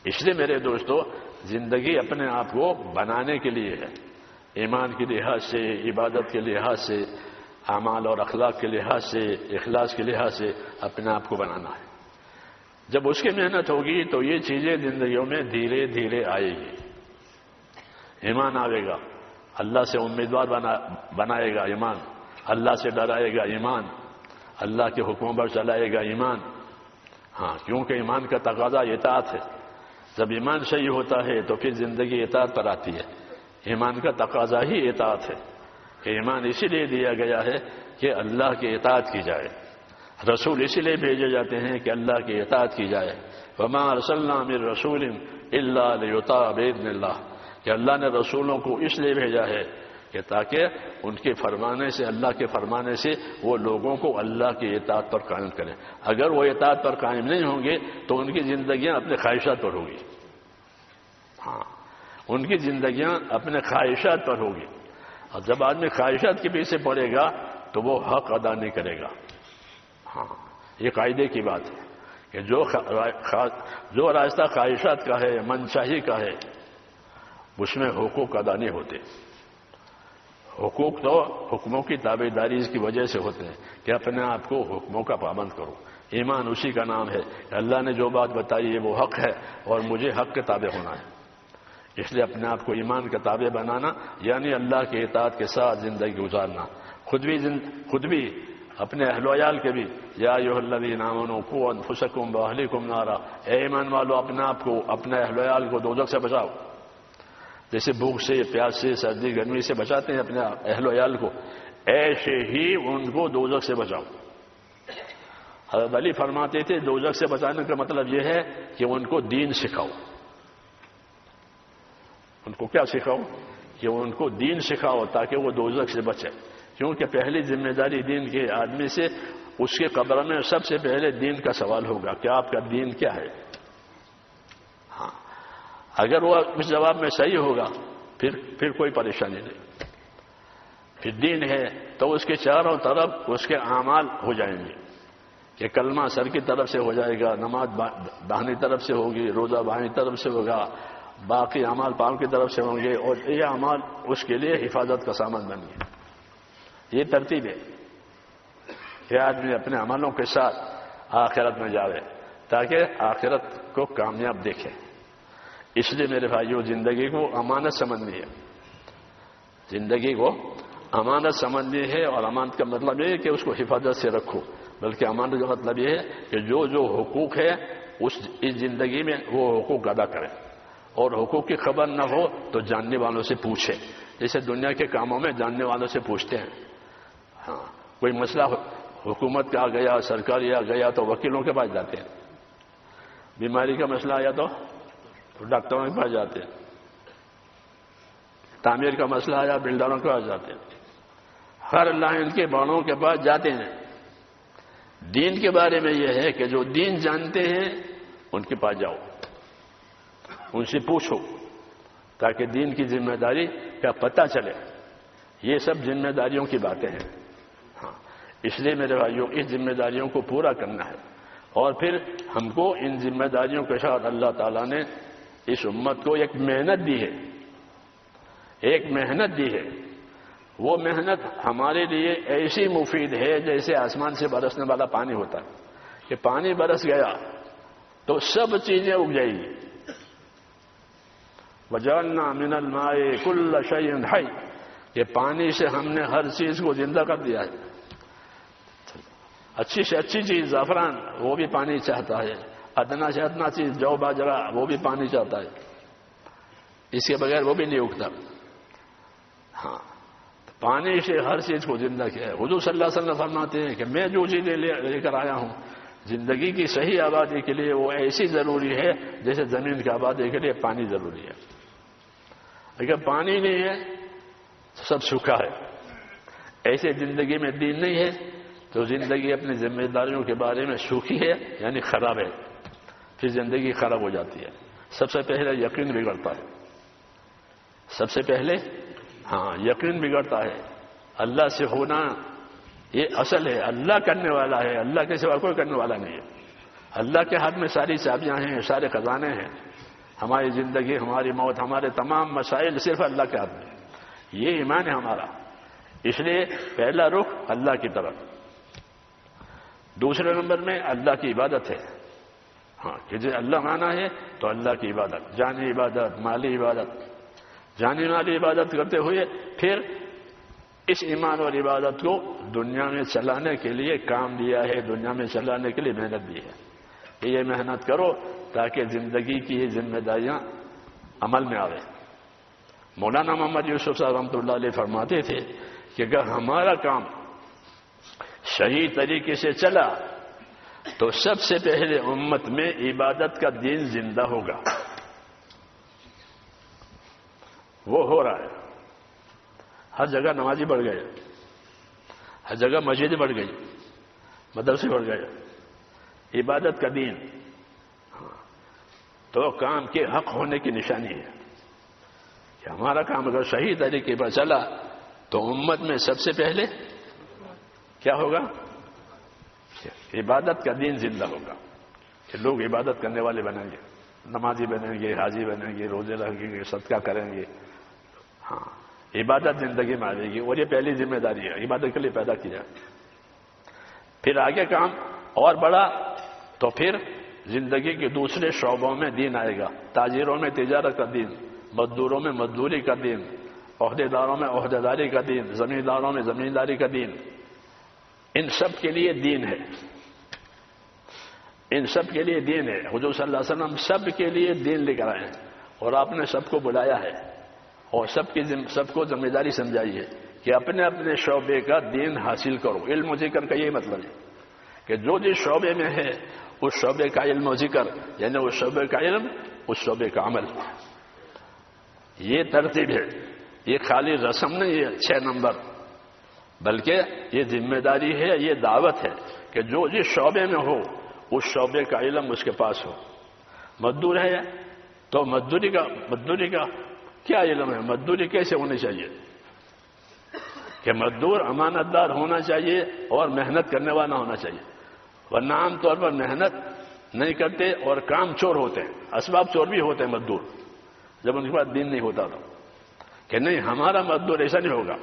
اس لیے میرے دوستو، زندگی اپنے آپ کو بنانے کے لیے ہے. ایمان کے لحاظ سے، عبادت کے لحاظ سے، اعمال اور اخلاق کے لحاظ سے، اخلاص کے لحاظ سے اپنے آپ کو بنانا ہے. جب اس کی محنت ہوگی تو یہ چیزیں زندگیوں میں دھیرے دھیرے آئے گی. ایمان آئے گا، اللہ سے امیدوار بنائے گا ایمان، اللہ سے ڈرائے گا ایمان، اللہ کے حکموں پر چلائے گا ایمان. ہاں، کیونکہ ایمان کا تقاضا اطاعت ہے. جب ایمان صحیح ہوتا ہے تو پھر زندگی اطاعت پر آتی ہے. ایمان کا تقاضا ہی اطاعت ہے کہ ایمان اسی لیے دیا گیا ہے کہ اللہ کی اطاعت کی جائے. رسول اسی لیے بھیجے جاتے ہیں کہ اللہ کی اطاعت کی جائے. وما ارسلنا من رسول الا لیطاع باذن اللہ، کہ اللہ نے رسولوں کو اس لیے بھیجا ہے کہ تاکہ ان کے فرمانے سے، اللہ کے فرمانے سے وہ لوگوں کو اللہ کی اطاعت پر قائم کریں. اگر وہ اطاعت پر قائم نہیں ہوں گے تو ان کی زندگیاں اپنے خواہشات پر ہوگی. ہاں، ان کی زندگیاں اپنے خواہشات پر ہوگی. اور جب آدمی خواہشات کے پیچھے پڑے گا تو وہ حق ادا نہیں کرے گا. ہاں، یہ قاعدے کی بات ہے کہ جو راستہ خواہشات کا ہے، منشاہی کا ہے، اس میں حقوق ادا نہیں ہوتے. حقوق تو حکموں کی تابع داری کی وجہ سے ہوتے ہیں کہ اپنے آپ کو حکموں کا پابند کرو. ایمان اسی کا نام ہے کہ اللہ نے جو بات بتائی ہے وہ حق ہے اور مجھے حق کے تابع ہونا ہے. اس لیے اپنے آپ کو ایمان کا تابع بنانا یعنی اللہ کی اطاعت کے ساتھ زندگی گزارنا. خود بھی اپنے اہل و عیال کے بھی، یا ایھا الذین آمنوا قوا انفسکم واہلیکم نارا، اے ایمان والو اپنے آپ کو، اپنے اہل و عیال کو دوزخ سے بچاؤ. جیسے بھوک سے، پیاس سے، سردی گرمی سے بچاتے ہیں اپنے اہل و عیال کو، ایسے ہی ان کو دوزخ سے بچاؤ. حضرت علی فرماتے تھے دوزخ سے بچانے کا مطلب یہ ہے کہ ان کو دین سکھاؤ. ان کو کیا سکھاؤ؟ کہ ان کو دین سکھاؤ تاکہ وہ دوزخ سے بچے. کیونکہ پہلی ذمہ داری دین کے آدمی سے، اس کے قبر میں سب سے پہلے دین کا سوال ہوگا کہ آپ کا دین کیا ہے. ہاں، اگر وہ اس جواب میں صحیح ہوگا پھر کوئی پریشانی نہیں. پھر دین ہے تو اس کے چاروں طرف اس کے اعمال ہو جائیں گے کہ کلمہ سر کی طرف سے ہو جائے گا، نماز داہنی طرف سے ہوگی، روزہ بائیں طرف سے ہوگا، باقی اعمال پاؤں کی طرف سے ہوں گے، اور یہ اعمال اس کے لیے حفاظت کا سامان بن گئے. یہ ترتیب ہے کہ آدمی اپنے عملوں کے ساتھ آخرت میں جاوے تاکہ آخرت کو کامیاب دیکھے. اس لیے میرے بھائیوں، زندگی کو امانت سمجھنی ہے. زندگی کو امانت سمجھنی ہے، اور امانت کا مطلب یہ ہے کہ اس کو حفاظت سے رکھو. بلکہ امانت کا مطلب یہ ہے کہ جو حقوق ہے اس زندگی میں وہ حقوق ادا کریں، اور حقوق کی خبر نہ ہو تو جاننے والوں سے پوچھیں. جیسے دنیا کے کاموں میں جاننے والوں سے پوچھتے ہیں. ہاں، کوئی مسئلہ حکومت کا آ گیا، سرکاری آ گیا تو وکیلوں کے پاس جاتے ہیں. بیماری کا مسئلہ آیا تو ڈاکٹروں کے پاس جاتے ہیں. تعمیر کا مسئلہ آیا بلڈروں کے پاس جاتے ہیں. ہر لائن کے بڑوں کے پاس جاتے ہیں. دین کے بارے میں یہ ہے کہ جو دین جانتے ہیں ان کے پاس جاؤ، ان سے پوچھو تاکہ دین کی ذمہ داری کا پتہ چلے. یہ سب ذمہ داریوں کی باتیں ہیں. ہاں، اس لیے میرے بھائیوں اس ذمہ داریوں کو پورا کرنا ہے. اور پھر ہم کو ان ذمہ داریوں کے ساتھ اللہ تعالیٰ نے اس امت کو ایک محنت دی ہے. ایک محنت دی ہے. وہ محنت ہمارے لیے ایسی مفید ہے جیسے آسمان سے برسنے والا پانی ہوتا ہے کہ پانی برس گیا تو سب چیزیں اگ جائیں گی. وَجَعَلْنَا مِنَ الْمَاءِ كُلَّ شَيْءٍ حَيٍّ، کہ پانی سے ہم نے ہر چیز کو زندہ کر دیا ہے. اچھی سے اچھی چیز زعفران وہ بھی پانی چاہتا ہے، ادنا سے ادنا چیز جو باجرا وہ بھی پانی چاہتا ہے، اس کے بغیر وہ بھی نہیں اگتا. ہاں، پانی سے ہر چیز کو زندہ کیا ہے. حضور صلی اللہ علیہ وسلم فرماتے ہیں کہ میں جو چیزیں لے کر آیا ہوں زندگی کی صحیح آبادی کے لیے وہ ایسی ضروری ہے جیسے زمین کی آبادی کے لیے پانی ضروری ہے. اگر پانی نہیں ہے تو سب سوکھا ہے. ایسے زندگی میں دین نہیں ہے تو زندگی اپنی ذمہ داریوں کے بارے میں سوکھی ہے یعنی خراب ہے، پھر زندگی خراب ہو جاتی ہے. سب سے پہلے یقین بگڑتا ہے، سب سے پہلے یقین بگڑتا ہے. اللہ سے ہونا یہ اصل ہے، اللہ کرنے والا ہے، اللہ کے سوا کوئی کرنے والا نہیں ہے. اللہ کے ہاتھ میں ساری چابیاں ہیں، سارے خزانے ہیں. ہماری زندگی، ہماری موت، ہمارے تمام مسائل صرف اللہ کے ہاتھ میں. یہ ایمان ہے ہمارا. اس لیے پہلا رخ اللہ کی طرف. دوسرے نمبر میں اللہ کی عبادت ہے. کہ اللہ مانا ہے تو اللہ کی عبادت، جانی عبادت، مالی عبادت. جانی مالی عبادت کرتے ہوئے پھر اس ایمان اور عبادت کو دنیا میں چلانے کے لیے کام دیا ہے، دنیا میں چلانے کے لیے محنت دی ہے. یہ محنت کرو تاکہ زندگی کی یہ ذمہ داریاں عمل میں آوے. مولانا محمد یوسف صاحب رحمۃ اللہ علیہ فرماتے تھے کہ اگر ہمارا کام صحیح طریقے سے چلا تو سب سے پہلے امت میں عبادت کا دین زندہ ہوگا. وہ ہو رہا ہے. ہر جگہ نمازی بڑھ گئے، ہر جگہ مسجد بڑھ گئی، مدرسے بڑھ گئے. عبادت کا دین تو کام کے حق ہونے کی نشانی ہے کہ ہمارا کام اگر صحیح طریقے پر چلا تو امت میں سب سے پہلے کیا ہوگا؟ عبادت کا دین زندہ ہوگا کہ لوگ عبادت کرنے والے بنیں گے، نمازی بنیں گے، حاجی بنیں گے، روزے رکھیں گے، صدقہ کریں گے. عبادت زندگی میں آ جائے گی. اور یہ پہلی ذمہ داری ہے، عبادت کے لیے پیدا کیا. پھر آگے کام اور بڑا تو پھر زندگی کے دوسرے شعبوں میں دین آئے گا. تاجروں میں تجارت کا دین، مزدوروں میں مزدوری کا دین، عہدے داروں میں عہدے داری کا دین، زمینداروں میں زمینداری کا دین. ان سب کے لیے دین ہے، ان سب کے لیے دین ہے. حضور صلی اللہ علیہ وسلم سب کے لیے دین لے کر آئے ہیں اور آپ نے سب کو بلایا ہے اور سب کو ذمہ داری سمجھائی ہے کہ اپنے اپنے شعبے کا دین حاصل کرو. علم و ذکر کا یہی مطلب ہے کہ جو جس شعبے میں ہے اس شعبے کا علم و ذکر، یعنی اس شعبے کا علم، اس شعبے کا عمل. یہ ترتیب ہے. یہ خالی رسم نہیں ہے 6 نمبر، بلکہ یہ ذمہ داری ہے، یہ دعوت ہے کہ جو جس شعبے میں ہو اس شعبے کا علم اس کے پاس ہو. مزدور ہے تو مزدوری کا کیا علم ہے؟ مزدوری کیسے ہونی چاہیے؟ کہ مزدور امانت دار ہونا چاہیے اور محنت کرنے والا ہونا چاہیے. ورنہ عام طور پر محنت نہیں کرتے اور کام چور ہوتے ہیں، اسباب چور بھی ہوتے ہیں مزدور، جب ان کے پاس دین نہیں ہوتا تو. کہ نہیں، ہمارا مزدور ایسا نہیں ہوگا،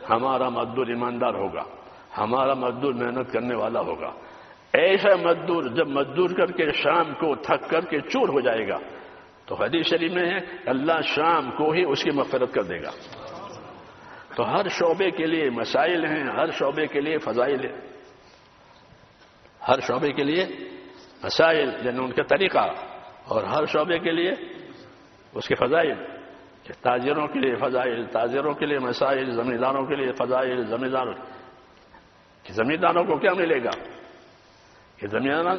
ہمارا مزدور ایماندار ہوگا، ہمارا مزدور محنت کرنے والا ہوگا. ایسا مزدور جب مزدور کر کے شام کو تھک کر کے چور ہو جائے گا تو حدیث شریف میں ہے اللہ شام کو ہی اس کی مغفرت کر دے گا. تو ہر شعبے کے لیے مسائل ہیں، ہر شعبے کے لیے فضائل ہیں، ہر شعبے کے لیے مسائل یعنی ان کا طریقہ، اور ہر شعبے کے لیے اس کے فضائل. کہ تاجروں کے لیے فضائل، تاجروں کے لیے مسائل، زمینداروں کے لیے فضائل. زمینداروں کو کیا ملے گا؟ کہ زمیندار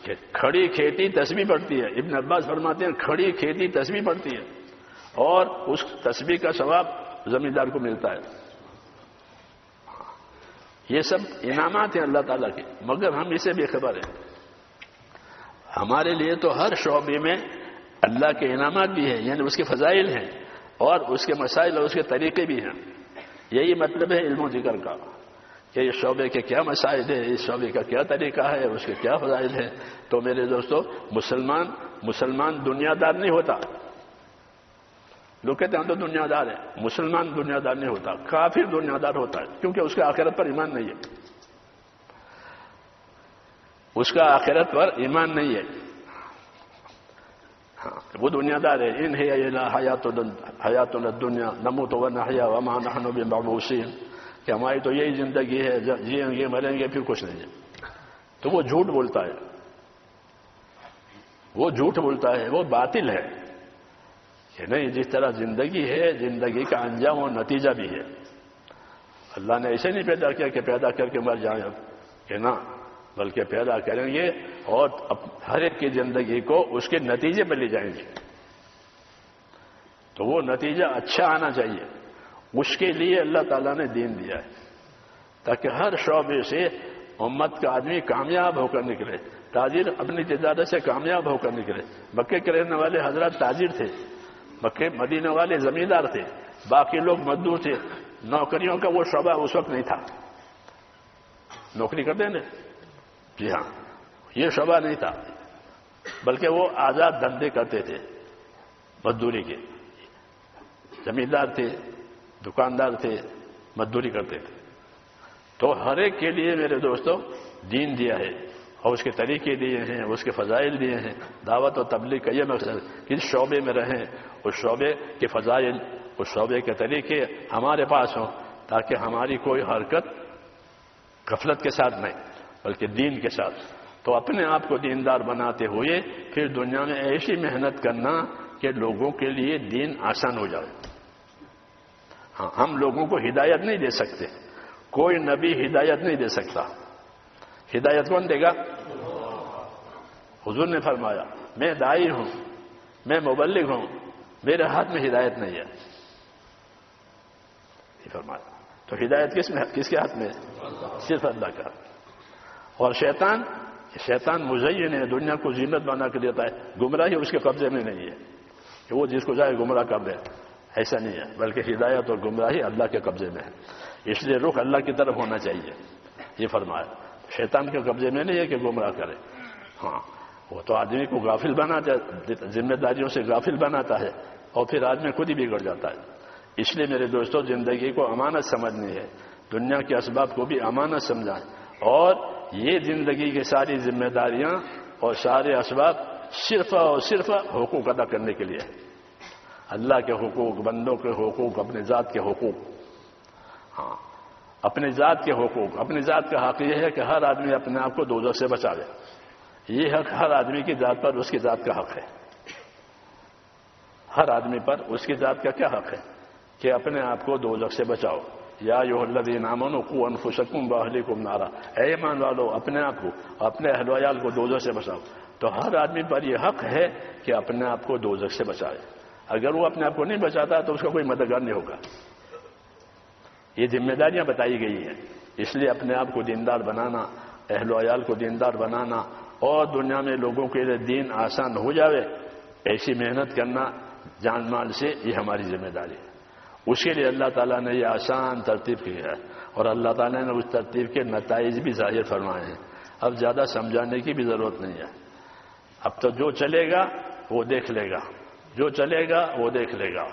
کہ کھڑی کھیتی تسبیح پڑتی ہے. ابن عباس فرماتے ہیں کھڑی کھیتی تسبیح پڑتی ہے اور اس تسبیح کا ثواب زمیندار کو ملتا ہے. یہ سب انعامات ہیں اللہ تعالیٰ کے، مگر ہم اسے بے خبر ہیں. ہمارے لیے تو ہر شعبے میں اللہ کے انعامات بھی ہیں، یعنی اس کے فضائل ہیں اور اس کے مسائل اور اس کے طریقے بھی ہیں. یہی مطلب ہے علم و ذکر کا کہ اس شعبے کے کیا مسائل ہیں، اس شعبے کا کیا طریقہ ہے، اس کے کیا فضائل ہیں. تو میرے دوستو، مسلمان دنیا دار نہیں ہوتا. لوگ کہتے ہیں ہم تو دنیا دار ہے. مسلمان دنیا دار نہیں ہوتا، کافر دنیا دار ہوتا ہے، کیونکہ اس کا آخرت پر ایمان نہیں ہے. اس کا آخرت پر ایمان نہیں ہے. وہ دنیا دار ہے. ان ہے الا حیاتنا الدنیا نموت ونحیا وما نحن بمبعوثین، کہ ہماری تو یہی زندگی ہے، جئیں گے مریں گے پھر کچھ نہیں ہے. تو وہ جھوٹ بولتا ہے، وہ جھوٹ بولتا ہے، وہ باطل ہے. کہ نہیں، جس طرح زندگی ہے، زندگی کا انجام اور نتیجہ بھی ہے. اللہ نے ایسے نہیں پیدا کیا کہ پیدا کر کے مر جائیں، کہ نہ، بلکہ پیدا کریں گے اور ہر ایک کی زندگی کو اس کے نتیجے پر لے جائیں گے. تو وہ نتیجہ اچھا آنا چاہیے. اس کے لیے اللہ تعالیٰ نے دین دیا ہے تاکہ ہر شعبے سے امت کا آدمی کامیاب ہو کر نکلے. تاجر اپنی تجارت سے کامیاب ہو کر نکلے. مکے کے رہنے والے حضرات تاجر تھے, مکے مدینے والے زمیندار تھے, باقی لوگ مزدور تھے. نوکریوں کا وہ شعبہ اس وقت نہیں تھا. نوکری کرتے نا, جی ہاں, یہ شعبہ نہیں تھا, بلکہ وہ آزاد دھندے کرتے تھے مزدوری کے. زمیندار تھے, دکاندار تھے, مزدوری کرتے تھے. تو ہر ایک کے لیے میرے دوستوں دین دیا ہے اور اس کے طریقے دیے ہیں, اس کے فضائل دیے ہیں. دعوت و تبلیغ کا یہ مقصد کس شعبے میں رہیں اس شعبے کے فضائل, اس شعبے کے طریقے ہمارے پاس ہوں تاکہ ہماری کوئی حرکت غفلت کے ساتھ نہیں بلکہ دین کے ساتھ. تو اپنے آپ کو دیندار بناتے ہوئے پھر دنیا میں ایسی محنت کرنا کہ لوگوں کے لیے دین آسان ہو جائے. ہاں, ہم لوگوں کو ہدایت نہیں دے سکتے, کوئی نبی ہدایت نہیں دے سکتا. ہدایت کون دے گا؟ حضور نے فرمایا میں داعی ہوں, میں مبلغ ہوں, میرے ہاتھ میں ہدایت نہیں ہے. یہ فرمایا. تو ہدایت کس کے ہاتھ میں؟ صرف اللہ کا. اور شیطان مزین ہے, دنیا کو زینت بنا کے دیتا ہے. گمراہی اس کے قبضے میں نہیں ہے کہ وہ جس کو جائے گمراہ کر دے, ایسا نہیں ہے, بلکہ ہدایت اور گمراہی اللہ کے قبضے میں ہے. اس لیے رخ اللہ کی طرف ہونا چاہیے. یہ فرمایا شیطان کے قبضے میں نہیں ہے کہ گمراہ کرے. ہاں, وہ تو آدمی کو غافل بناتا ہے, ذمہ داریوں سے غافل بناتا ہے اور پھر آدمی خود ہی بگڑ جاتا ہے. اس لیے میرے دوستوں زندگی کو امانت سمجھنی ہے, دنیا کے اسباب کو بھی امانت سمجھائیں. اور یہ زندگی کی ساری ذمہ داریاں اور سارے اسباب صرف اور صرف حقوق ادا کرنے کے لیے. اللہ کے حقوق, بندوں کے حقوق, اپنے ذات کے حقوق. ہاں, اپنے ذات کے حقوق. اپنی ذات کا حق یہ ہے کہ ہر آدمی اپنے آپ کو دوزخ سے بچاوے. یہ حق ہر آدمی کی ذات پر اس کی ذات کا حق ہے. ہر آدمی پر اس کی ذات کا کیا حق ہے کہ اپنے آپ کو دوزخ سے بچاؤ. یا ایھا الذین آمنوا قوا انفسکم واہلیکم نارا, اے ایمان والو اپنے آپ کو, اپنے اہل و عیال کو دوزخ سے بچاؤ. تو ہر آدمی پر یہ حق ہے کہ اپنے آپ کو دوزخ سے بچائے. اگر وہ اپنے آپ کو نہیں بچاتا تو اس کا کوئی مددگار نہیں ہوگا. یہ ذمہ داریاں بتائی گئی ہیں. اس لیے اپنے آپ کو دیندار بنانا, اہل و عیال کو دیندار بنانا اور دنیا میں لوگوں کے لیے دین آسان ہو جاوے, ایسی محنت کرنا جان مال سے, یہ ہماری ذمہ داری ہے. اس کے لیے اللہ تعالیٰ نے یہ آسان ترتیب کی ہے اور اللہ تعالیٰ نے اس ترتیب کے نتائج بھی ظاہر فرمائے ہیں. اب زیادہ سمجھانے کی بھی ضرورت نہیں ہے. اب تو جو چلے گا وہ دیکھ لے گا, جو چلے گا وہ دیکھ لے گا.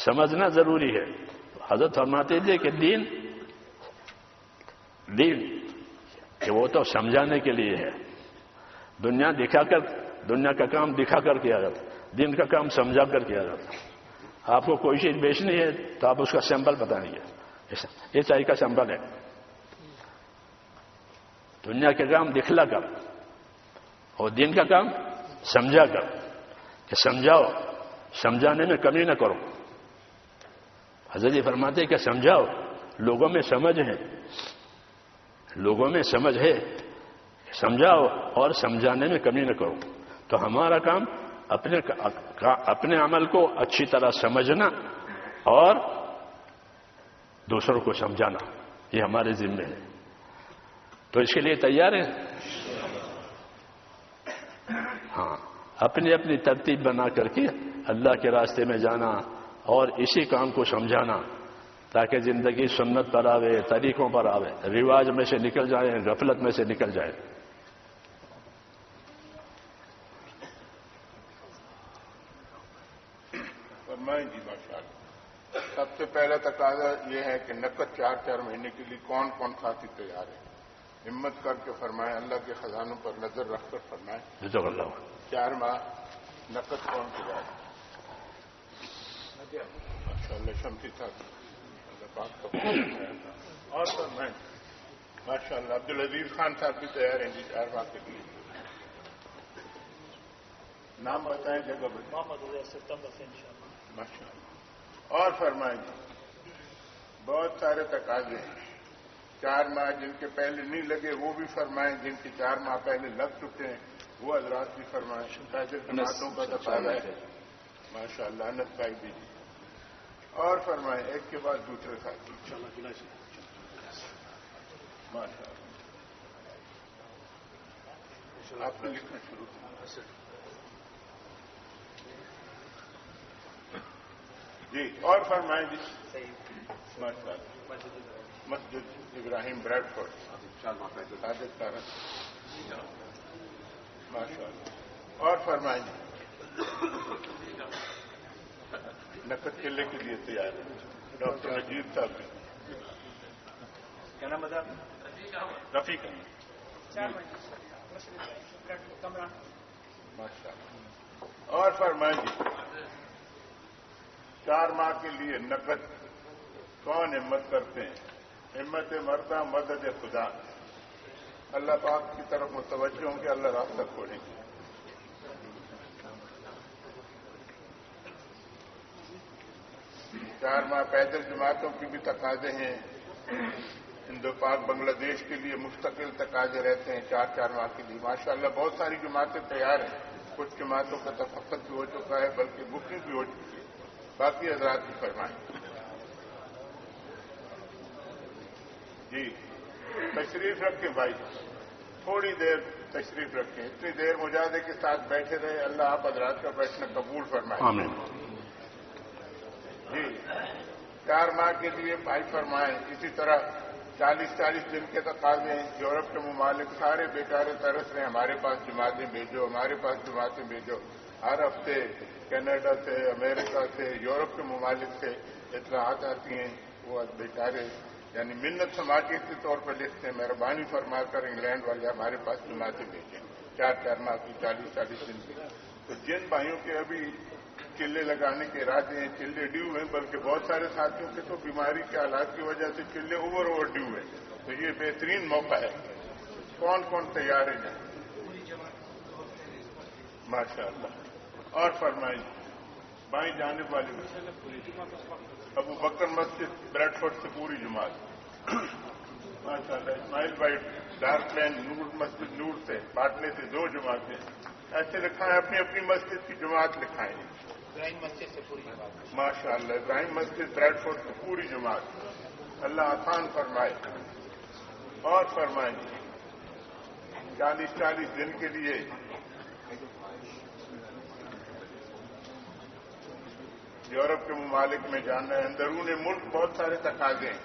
سمجھنا ضروری ہے. حضرت فرماتے تھے کہ دین کہ وہ تو سمجھانے کے لیے ہے. دنیا کا کام دکھا کر کیا جاتا, دین کا کام سمجھا کر کیا جاتا. آپ کو کوئی چیز بیچنی ہے تو آپ اس کا سیمپل بتائیں گے, یہ چائے کا سیمپل ہے. دنیا کے کام دکھلا کر اور دین کا کام سمجھا کر, کہ سمجھاؤ, سمجھانے میں کمی نہ کرو. حضرت جی فرماتے کہ سمجھاؤ, لوگوں میں سمجھ ہے, لوگوں میں سمجھ ہے, سمجھاؤ اور سمجھانے میں کمی نہ کرو. تو ہمارا کام اپنے عمل کو اچھی طرح سمجھنا اور دوسروں کو سمجھانا, یہ ہمارے ذمہ ہے. تو اس کے لیے تیار ہیں؟ ہاں, اپنی اپنی ترتیب بنا کر کے اللہ کے راستے میں جانا اور اسی کام کو سمجھانا تاکہ زندگی سنت پر آوے, طریقوں پر آوے, رواج میں سے نکل جائے, غفلت میں سے نکل جائے. جی ماشاء اللہ. سب سے پہلا تقاضا یہ ہے کہ نقد 4 مہینے کے لیے کون کون ساتھی تیار ہے؟ ہمت کر کے فرمائیں, اللہ کے خزانوں پر نظر رکھ کر فرمائیں. 4 ماہ نقد کون تیار ہے؟ ماشاء اللہ شمسی صاحب, اللہ پاک کا اور فرمائیں. ماشاء اللہ عبدالعزیز خان صاحب بھی تیار ہیں جی 4 ماہ کے لیے. نام بتائیں, جگہ بتائیں. ماشاء اللہ. اور فرمائیں جی, بہت سارے تقاضے ہیں. 4 ماہ جن کے پہلے نہیں لگے وہ بھی فرمائیں, جن کے 4 ماہ پہلے لگ چکے ہیں وہ حضرات بھی فرمائیں. تاجر جماعتوں کا تقاضا ہے. ماشاء اللہ. انس بھائی بھی اور فرمائیں ایک کے بعد دوسرے ساتھی ماشاء اللہ آپ نے لکھنا شروع کیا جی اور فرمائیں جی ماشاء اللہ مسجد ابراہیم بریڈ فورڈ صادق طارق ماشاء اللہ اور فرمائیں جی نقد قلعے کے لیے تیار ہے ڈاکٹر نجیب صاحب کیا نام بتا رفیق ماشاء اللہ اور فرمائیں جی 4 ماہ کے لیے نقد کون ہمت کرتے ہیں ہمت مردہ مدد خدا اللہ پاک کی طرف متوجہ ہوں کہ اللہ راستہ کھولیں گے 4 ماہ پیدل جماعتوں کی بھی تقاضے ہیں ہندو پاک بنگلہ دیش کے لیے مستقل تقاضے رہتے ہیں 4 ماہ کے لیے ماشاءاللہ بہت ساری جماعتیں تیار ہیں کچھ جماعتوں کا تفقد بھی ہو چکا ہے بلکہ بکنگ بھی ہو چکی ہے باقی حضرات بھی فرمائیں جی تشریف رکھیں بھائی تھوڑی دیر تشریف رکھیں اتنی دیر مجاہدے کے ساتھ بیٹھے رہے اللہ آپ حضرات کا بیٹھنا قبول فرمائیں آمین جی 4 ماہ کے لیے بھائی فرمائیں اسی طرح 40 دن کے تقاضے ہیں یورپ کے ممالک سارے بیچارے ترس رہے ہیں ہمارے پاس جماعتیں بھیجو ہمارے پاس جماعتیں بھیجو ہر ہفتے کینیڈا سے امریکہ سے یورپ کے ممالک سے اطلاعات آتی ہیں وہ بیچارے یعنی منت سماجی کے طور پر لکھتے ہیں مہربانی فرما کر انگلینڈ والے ہمارے پاس جماعتیں بھیجیں 4 ماہ کی 40 دن کی تو جن بھائیوں کے ابھی چلے لگانے کے ارادے ہیں چلے ڈیو ہیں بلکہ بہت سارے ساتھیوں کے تو بیماری کے حالات کی وجہ سے چلے اوور ڈیو ہیں تو یہ بہترین موقع ہے کون کون تیار ہیں ماشاء اللہ اور فرمائیں بائیں جانب والی ابو بکر مسجد بریڈ فورڈ سے پوری جماعت ماشاء اللہ اسماعیل بھائی ڈارک لین نور مسجد نور سے پاٹنے سے 2 جماعتیں ایسے لکھائیں اپنی اپنی مسجد کی جماعت لکھائیں ابراہیم مسجد سے پوری جماعت ماشاء اللہ ابراہیم مسجد بریڈ فورڈ سے پوری جماعت اللہ آسان فرمائے اور فرمائیں 40 دن کے لیے یورپ کے ممالک میں جانا ہے اندرون ملک بہت سارے تقاضے ہیں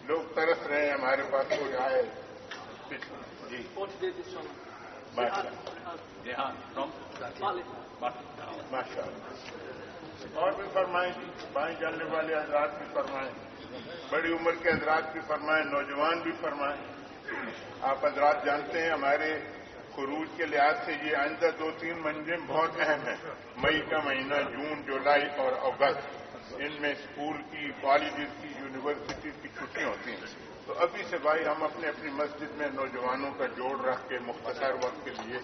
لوگ ترس رہے ہیں ہمارے پاس کوئی آئے جی ماشاء اللہ اور بھی فرمائیں بائیں جاننے والے حضرات بھی فرمائیں بڑی عمر کے حضرات بھی فرمائیں نوجوان بھی فرمائیں آپ حضرات جانتے ہیں ہمارے خروج کے لحاظ سے یہ آئندہ 2-3 مہینے بہت اہم ہیں مئی کا مہینہ جون جولائی اور اگست ان میں اسکول کی کالجز کی یونیورسٹیز کی چھٹیاں ہوتی ہیں تو ابھی سے بھائی ہم اپنی مسجد میں نوجوانوں کا جوڑ رکھ کے مختصر وقت کے لیے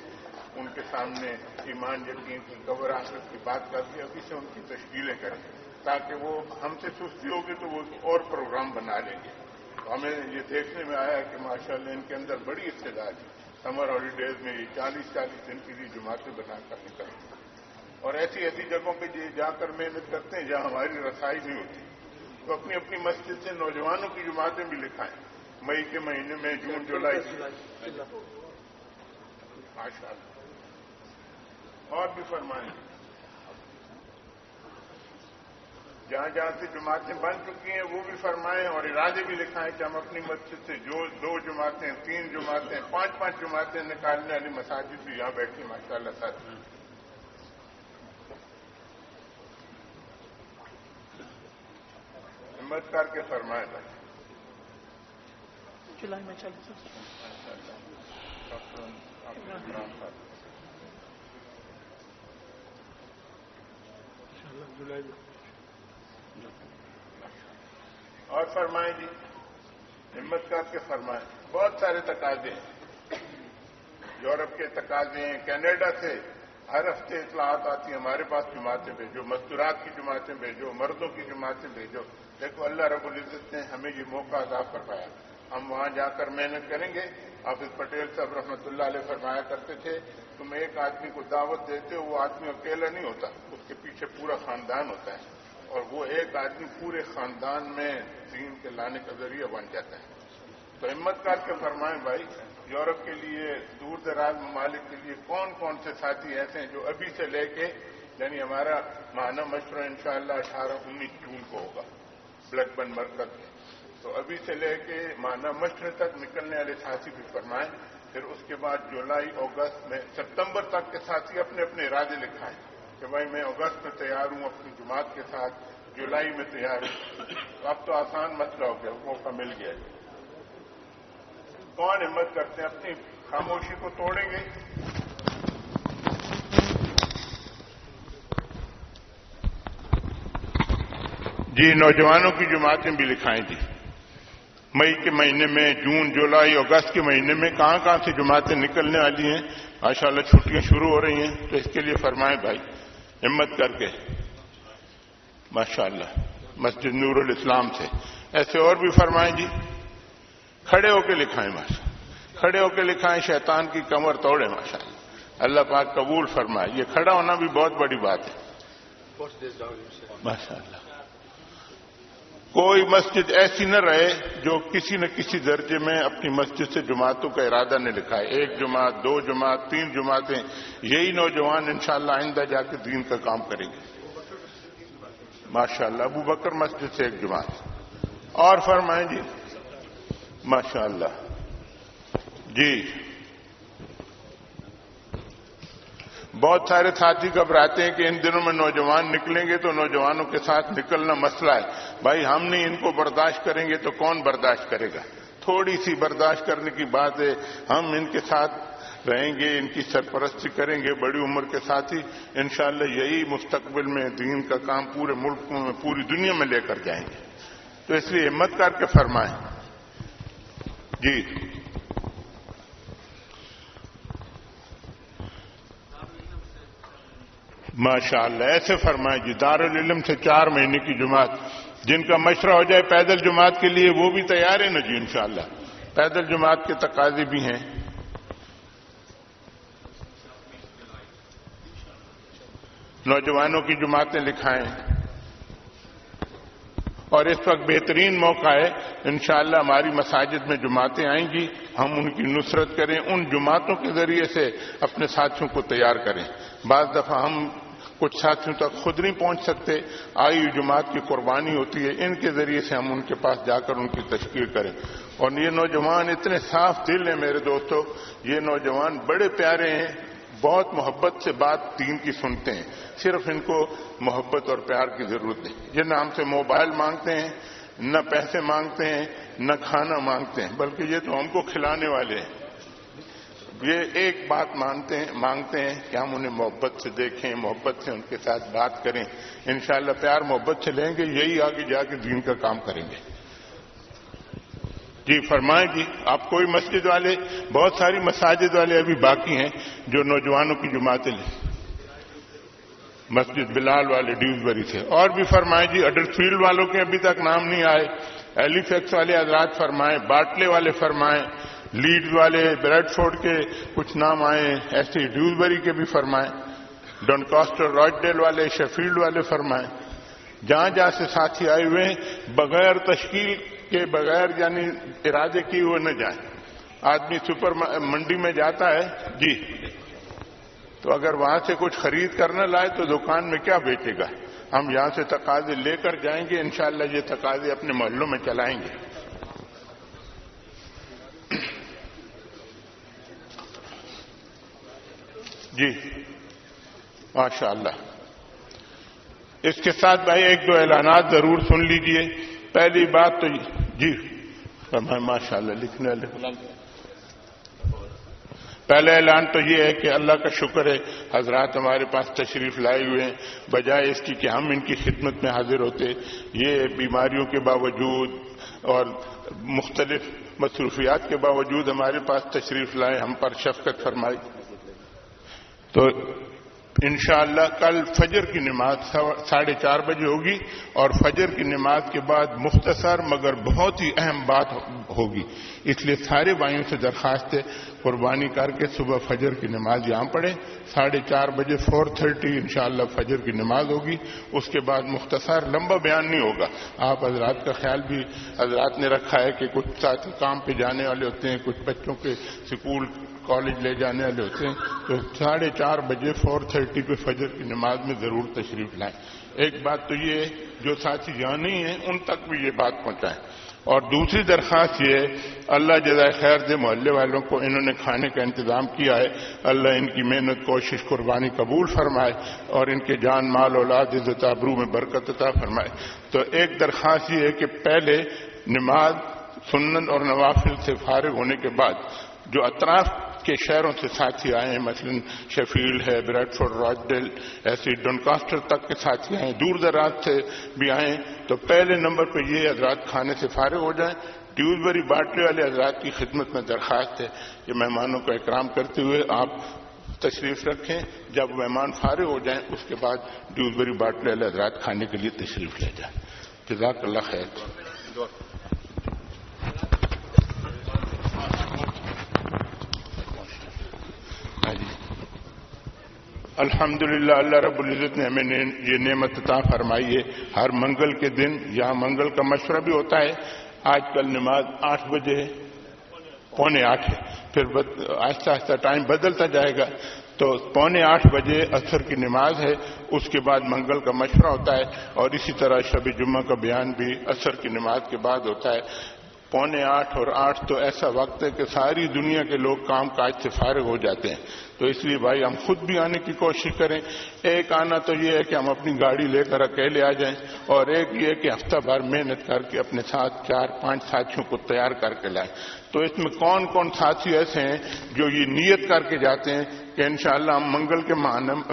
ان کے سامنے ایمان یقین کی قبر آخرت کی بات کر کے ابھی سے ان کی تشکیلیں کریں تاکہ وہ ہم سے سستی ہوگی تو وہ اور پروگرام بنا لیں گے تو ہمیں یہ دیکھنے میں آیا کہ ماشاءاللہ ان کے اندر بڑی استعداد ہے سمر ہالیڈیز میں یہ 40 دن کی بھی جماعتیں بنا کر نکلیں اور ایسی جگہوں پہ جا کر محنت کرتے ہیں جہاں ہماری رسائی نہیں ہوتی تو اپنی اپنی مسجد سے نوجوانوں کی جماعتیں بھی لکھائیں مئی کے مہینے میں جون جولائی ماشاء اللہ اور بھی فرمائیں جہاں جہاں سے جماعتیں بن چکی ہیں وہ بھی فرمائیں اور ارادے بھی لکھائیں کہ ہم اپنی مسجد سے جو 2 جماعتیں 3 جماعتیں 5 جماعتیں نکالنے والی مساجد بھی یہاں بیٹھی ماشاء اللہ ساتھ ہمت کر کے فرمائیں بھائی جولائی میں چل اور فرمائیں جی ہمت کر کے فرمائیں بہت سارے تقاضے ہیں یورپ کے تقاضے ہیں کینیڈا سے ہر ہفتے اطلاعات آتی ہیں ہمارے پاس جماعتیں بھیجو مستورات کی جماعتیں بھیجو مردوں کی جماعتیں بھیجو دیکھو اللہ رب العزت نے ہمیں یہ موقع عطا فرمایا ہم وہاں جا کر محنت کریں گے حافظ پٹیل صاحب رحمۃ اللہ علیہ فرمایا کرتے تھے تم ایک آدمی کو دعوت دیتے ہو وہ آدمی اکیلا نہیں ہوتا اس کے پیچھے پورا خاندان ہوتا ہے اور وہ ایک آدمی پورے خاندان میں دین کے لانے کا ذریعہ بن جاتا ہے. تو ہمت کر کے فرمائیں بھائی، یورپ کے لیے، دور دراز ممالک کے لیے کون کون سے ساتھی ایسے ہیں جو ابھی سے لے کے، یعنی ہمارا ماہانہ مشورہ انشاءاللہ 18-19 جون کو ہوگا بلڈ بن مرکز میں، تو ابھی سے لے کے ماہانہ مشورے تک نکلنے والے ساتھی بھی فرمائیں. پھر اس کے بعد جولائی، اگست میں، سپتمبر تک کے ساتھی اپنے اپنے ارادے لکھائیں کہ بھائی میں اگست میں تیار ہوں اپنی جماعت کے ساتھ، جولائی میں تیار ہوں. تو اب تو آسان مسئلہ ہو گیا، موقع مل گیا. کون ہمت کرتے ہیں اپنی خاموشی کو توڑیں گے؟ جی نوجوانوں کی جماعتیں بھی لکھائیں جی. مئی کے مہینے میں، جون، جولائی، اگست کے مہینے میں کہاں کہاں سے جماعتیں نکلنے والی ہیں. ماشاءاللہ چھٹیاں شروع ہو رہی ہیں، تو اس کے لیے فرمائیں بھائی ہمت کر کے. ماشاءاللہ مسجد نور الاسلام سے ایسے اور بھی فرمائیں جی. کھڑے ہو کے لکھائیں، کھڑے ہو کے لکھائیں، شیطان کی کمر توڑے. ماشاءاللہ اللہ پاک قبول فرمائے. یہ کھڑا ہونا بھی بہت بڑی بات ہے. ماشاءاللہ کوئی مسجد ایسی نہ رہے جو کسی نہ کسی درجے میں اپنی مسجد سے جماعتوں کا ارادہ نہ لکھائے. 1 جماعت، 2 جماعت، 3 جماعتیں. یہی نوجوان انشاءاللہ آئندہ جا کے دین کا کام کریں گے. ماشاءاللہ ابو بکر مسجد سے 1 جماعت. اور فرمائیں جی. ماشاءاللہ جی. بہت سارے ساتھی گھبراتے ہیں کہ ان دنوں میں نوجوان نکلیں گے تو نوجوانوں کے ساتھ نکلنا مسئلہ ہے. بھائی ہم نہیں ان کو برداشت کریں گے تو کون برداشت کرے گا؟ تھوڑی سی برداشت کرنے کی بات ہے. ہم ان کے ساتھ رہیں گے، ان کی سرپرستی کریں گے، بڑی عمر کے ساتھی. انشاءاللہ یہی مستقبل میں دین کا کام پورے ملک میں، پوری دنیا میں لے کر جائیں گے. تو اس لیے ہمت کر کے فرمائیں جی. ماشاءاللہ ایسے فرمائیں جی. دارالعلم سے 4 مہینے کی جماعت، جن کا مشورہ ہو جائے پیدل جماعت کے لیے وہ بھی تیار ہے نا جی. انشاءاللہ پیدل جماعت کے تقاضے بھی ہیں. نوجوانوں کی جماعتیں لکھائیں. اور اس وقت بہترین موقع ہے، انشاءاللہ ہماری مساجد میں جماعتیں آئیں گی، ہم ان کی نصرت کریں، ان جماعتوں کے ذریعے سے اپنے ساتھیوں کو تیار کریں. بعض دفعہ ہم کچھ ساتھیوں تک خود نہیں پہنچ سکتے، آئی جماعت کی قربانی ہوتی ہے، ان کے ذریعے سے ہم ان کے پاس جا کر ان کی تشکیل کریں. اور یہ نوجوان اتنے صاف دل ہیں میرے دوستو، یہ نوجوان بڑے پیارے ہیں، بہت محبت سے بات دین کی سنتے ہیں. صرف ان کو محبت اور پیار کی ضرورت ہے. یہ نہ ہم سے موبائل مانگتے ہیں، نہ پیسے مانگتے ہیں، نہ کھانا مانگتے ہیں، بلکہ یہ تو ہم کو کھلانے والے ہیں. یہ ایک بات مانگتے ہیں کہ ہم انہیں محبت سے دیکھیں، محبت سے ان کے ساتھ بات کریں. انشاءاللہ پیار محبت سے لیں گے، یہی آگے جا کے دین کا کام کریں گے. جی فرمائیں جی. آپ کوئی مسجد والے، بہت ساری مساجد والے ابھی باقی ہیں جو نوجوانوں کی جماعتیں لیں. مسجد بلال والے ڈیوزبری سے. اور بھی فرمائیں جی. اڈر فیلڈ والوں کے ابھی تک نام نہیں آئے. ایلی فیکس والے حضرات فرمائیں، باٹلے والے فرمائیں، لیڈز والے، بریڈ فورڈ کے کچھ نام آئے ہیں، ایسے ڈیوزبری کے بھی فرمائیں. ڈونکاسٹر، رائٹڈیل والے، شیفیلڈ والے فرمائیں. جہاں جہاں سے ساتھی آئے ہوئے ہیں بغیر تشکیل کے، بغیر یعنی ارادے کیے ہوئے نہ جائیں. آدمی سپر منڈی میں جاتا ہے جی، تو اگر وہاں سے کچھ خرید کرنا لائے تو دکان میں کیا بیچے گا؟ ہم یہاں سے تقاضے لے کر جائیں گے، انشاءاللہ یہ تقاضے اپنے محلوں میں چلائیں گے. جی ماشاءاللہ. اس کے ساتھ بھائی 1-2 اعلانات ضرور سن لیجئے. پہلی بات تو جی ماشاءاللہ لکھنے والے، پہلا اعلان تو یہ ہے کہ اللہ کا شکر ہے حضرات ہمارے پاس تشریف لائے ہوئے ہیں، بجائے اس کی کہ ہم ان کی خدمت میں حاضر ہوتے. یہ بیماریوں کے باوجود اور مختلف مصروفیات کے باوجود ہمارے پاس تشریف لائے، ہم پر شفقت فرمائی. تو انشاءاللہ کل فجر کی نماز 4:30 بجے ہوگی اور فجر کی نماز کے بعد مختصر مگر بہت ہی اہم بات ہوگی، اس لیے سارے بھائیوں سے درخواست ہے قربانی کر کے صبح فجر کی نماز یہاں پڑھیں 4:30 بجے 4:30 انشاءاللہ فجر کی نماز ہوگی، اس کے بعد مختصر لمبا بیان نہیں ہوگا۔ آپ حضرات کا خیال بھی حضرات نے رکھا ہے کہ کچھ ساتھی کام پہ جانے والے ہوتے ہیں، کچھ بچوں کے سکول کالج لے جانے والے ہوتے ہیں، تو 4:30 بجے 4:30 پہ فجر کی نماز میں ضرور تشریف لائیں۔ ایک بات تو یہ جو ساتھی یہاں نہیں ہیں ان تک بھی یہ بات پہنچائیں، اور دوسری درخواست یہ ہے اللہ جزائے خیر دے محلے والوں کو، انہوں نے کھانے کا انتظام کیا ہے، اللہ ان کی محنت کوشش قربانی قبول فرمائے اور ان کے جان مال اولاد عزت آبرو میں برکت عطا فرمائے۔ تو ایک درخواست یہ ہے کہ پہلے نماز سنن اور نوافل سے فارغ ہونے کے بعد جو اطراف کے شہروں سے ساتھی آئے ہیں، مثلا شیفیلڈ ہے، بریڈ فورڈ، راجڈیل، ایسے ڈونکاسٹر تک کے ساتھی آئے ہیں، دور دراز سے بھی آئے ہیں، تو پہلے نمبر پہ یہ حضرات کھانے سے فارغ ہو جائیں۔ ڈیوزبری باٹلے والے حضرات کی خدمت میں درخواست ہے کہ مہمانوں کا اکرام کرتے ہوئے آپ تشریف رکھیں، جب مہمان فارغ ہو جائیں اس کے بعد ڈیوزبری باٹلے والے حضرات کھانے کے لیے تشریف لے جائیں۔ جزاک اللہ خیر۔ الحمدللہ اللہ رب العزت نے ہمیں یہ نعمت عطا فرمائی ہے، ہر منگل کے دن یہاں منگل کا مشورہ بھی ہوتا ہے۔ آج کل نماز 8 بجے ہے، 7:45 ہے، پھر آہستہ آہستہ ٹائم بدلتا جائے گا، تو 7:45 بجے عصر کی نماز ہے، اس کے بعد منگل کا مشورہ ہوتا ہے، اور اسی طرح شب جمعہ کا بیان بھی عصر کی نماز کے بعد ہوتا ہے۔ 7:45 اور 8 تو ایسا وقت ہے کہ ساری دنیا کے لوگ کام کاج سے فارغ ہو جاتے ہیں، تو اس لیے بھائی ہم خود بھی آنے کی کوشش کریں۔ ایک آنا تو یہ ہے کہ ہم اپنی گاڑی لے کر اکیلے آ جائیں، اور ایک یہ کہ ہفتہ بھر محنت کر کے اپنے ساتھ 4-5 ساتھیوں کو تیار کر کے لائیں۔ تو اس میں کون کون ساتھی ایسے ہیں جو یہ نیت کر کے جاتے ہیں کہ انشاءاللہ ہم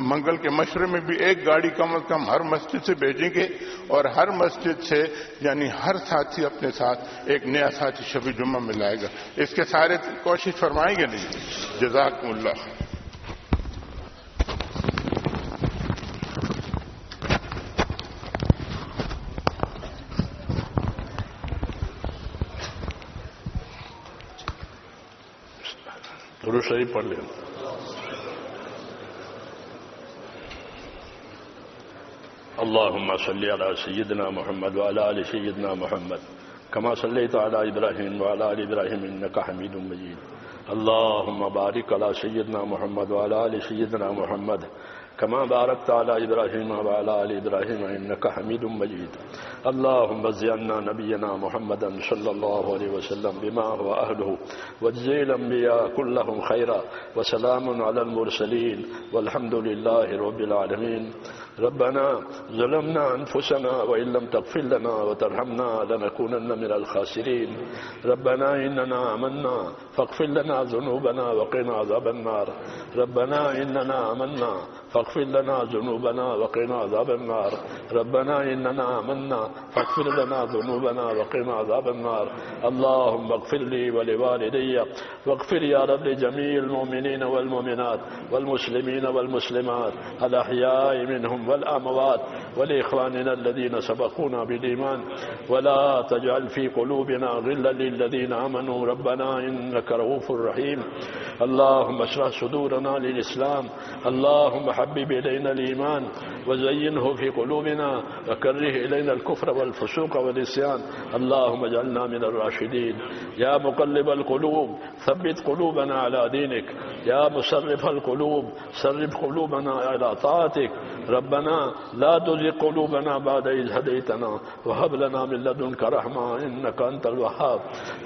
منگل کے مشورے میں بھی ایک گاڑی کم از کم ہر مسجد سے بھیجیں گے، اور ہر مسجد سے یعنی ہر ساتھی اپنے ساتھ ایک نیا ساتھی شب جمعہ میں لائے گا۔ اس کے سارے کوشش فرمائیں گے نہیں؟ جزاکم اللہ۔ درود شریف پڑھ لیں۔ اللهم صل على سيدنا محمد وعلى آل سيدنا محمد كما صليت على إبراهيم وعلى آل إبراهيم إنك حميد مجيد. اللهم بارك على سيدنا محمد وعلى آل سيدنا محمد كما باركت على إبراهيم وعلى آل إبراهيم إنك حميد مجيد. اللهم زينا نبينا محمدا صلى الله عليه وسلم بما هو أهله، واجزي الأنبياء كلهم خيرا، وسلام على المرسلين والحمد لله رب العالمين. ربنا ظلمنا أنفسنا وإن لم تغفر لنا وترحمنا لنكونن من الخاسرين. ربنا إننا آمنا فاغفر لنا ذنوبنا وقنا عذاب النار. ربنا إننا آمنا فاغفر لنا ذنوبنا وقنا عذاب النار. ربنا إننا آمنا فاغفر لنا ذنوبنا وقنا عذاب النار. اللهم اغفر لي ولوالدي واغفر يا رب لجميع المؤمنين والمؤمنات والمسلمين والمسلمات الأحياء منهم والأموات، ولإخواننا الذين سبقونا بالإيمان، ولا تجعل في قلوبنا غلا للذين آمنوا ربنا إنك رؤوف رحيم. اللهم اشرح صدورنا للإسلام. اللهم حبب إلينا الإيمان وزينه في قلوبنا وكره إلينا الكفر والفسوق والعصيان. اللهم اجعلنا من الراشدين. يا مقلب القلوب ثبت قلوبنا على دينك. يا مصرف القلوب صرف قلوبنا على طاعتك. ربنا لا تزغ قلوبنا بعد إذ هديتنا وهب لنا من لدنك رحمة إنك أنت الوهاب.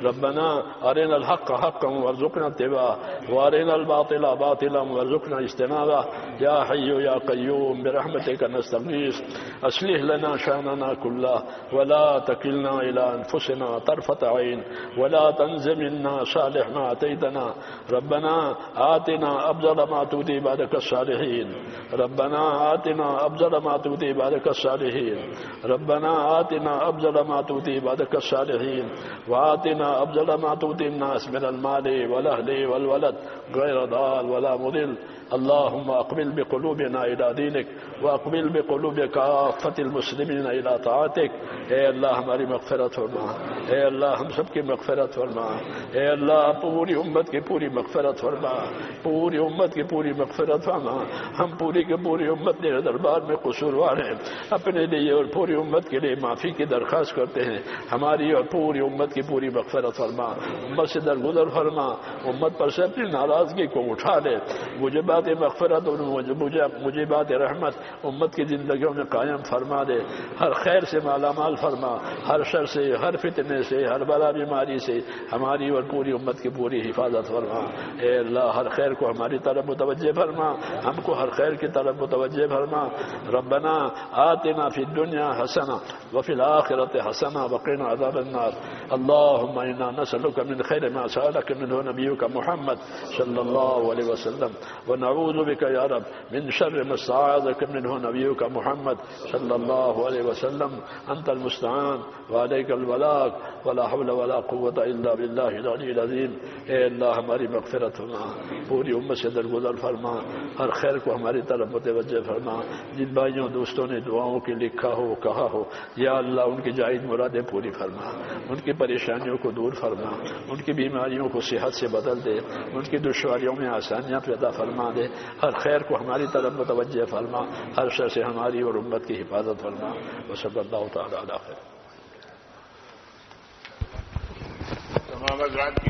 ربنا أرنا الحق حقا وارزقنا اتباعه، وأرنا الباطل باطلا وارزقنا اجتنابه. يا حي يا قيوم برحمتك نستغيث. أصلح لنا شأننا كله ولا تكلنا إلى أنفسنا طرفة عين، ولا تنزع منا صالح ما أتيتنا. ربنا آتنا أفضل ما تؤتي عبادك الصالحين. ربنا آتنا أفضل ما تؤتي عبادك الصالحين. ربنا آتنا أفضل ما تؤتي عبادك الصالحين، وآتنا أفضل ما تؤتي الناس من المال والأهل والولد غير ضال ولا مضل. اللهم اقبل بقلوبنا الى دينك واقبل بقلوب كافة المسلمين الى طاعتك. اے اللہ ہماری مغفرت فرما، اے اللہ ہم سب کی مغفرت فرما، اے اللہ پوری امت کی پوری مغفرت فرما، پوری امت کی پوری مغفرت فرما. ہم پوری کی پوری امت تیرے دربار میں قصوروار ہیں، اپنے لیے اور پوری امت کے لیے معافی کی درخواست کرتے ہیں. ہماری اور پوری امت کی پوری مغفرت فرما، امت سے درگزر فرما، امت پر سے اپنی ناراضگی کو اٹھا لے. مجھے بات مغفرت اور مجھے بات رحمت امت کی زندگیوں میں قائم فرما دے. ہر خیر سے مالا مال فرما، ہر شر سے، ہر فتنے سے، ہر بلا بیماری سے ہماری اور پوری امت کی پوری حفاظت فرما. اے اللہ ہر خیر کو ہماری طرف متوجہ فرما، ہم کو ہر خیر کی طرف متوجہ فرما. ربنا آتنا فی الدنیا حسنہ وفی الآخرۃ حسنہ وقنا عذاب النار. اللهم انا نسألك من خیر ما سألك منه نبيك محمد صلی اللہ علیہ وسلم ونعوذ بك يا رب من شر ما استعاذك منه نبيك محمد صلی اللہ علیہ وسلم. انت المستعان وعليك البلاغ ولا حول ولا قوة الا بالله العلي العظیم. اے اللہ ہماری مغفرت فرما، پوری امت سے درگزر فرما، ہر خیر کو ہماری طرف متوجہ فرما. جن بھائیوں دوستوں نے دعاؤں کے لکھا ہو کہا ہو، یا اللہ ان کی جائز مرادیں پوری فرما، ان کی پریشانیوں کو دور فرما، ان کی بیماریوں کو صحت سے بدل دے، ان کی دشواریوں میں آسانیاں پیدا فرما دے. ہر خیر کو ہماری طرف متوجہ فرما، ہر شر سے ہماری اور امت کی حفاظت فرما. وصلی اللہ تعالی علی خیر. تمام حضرات کی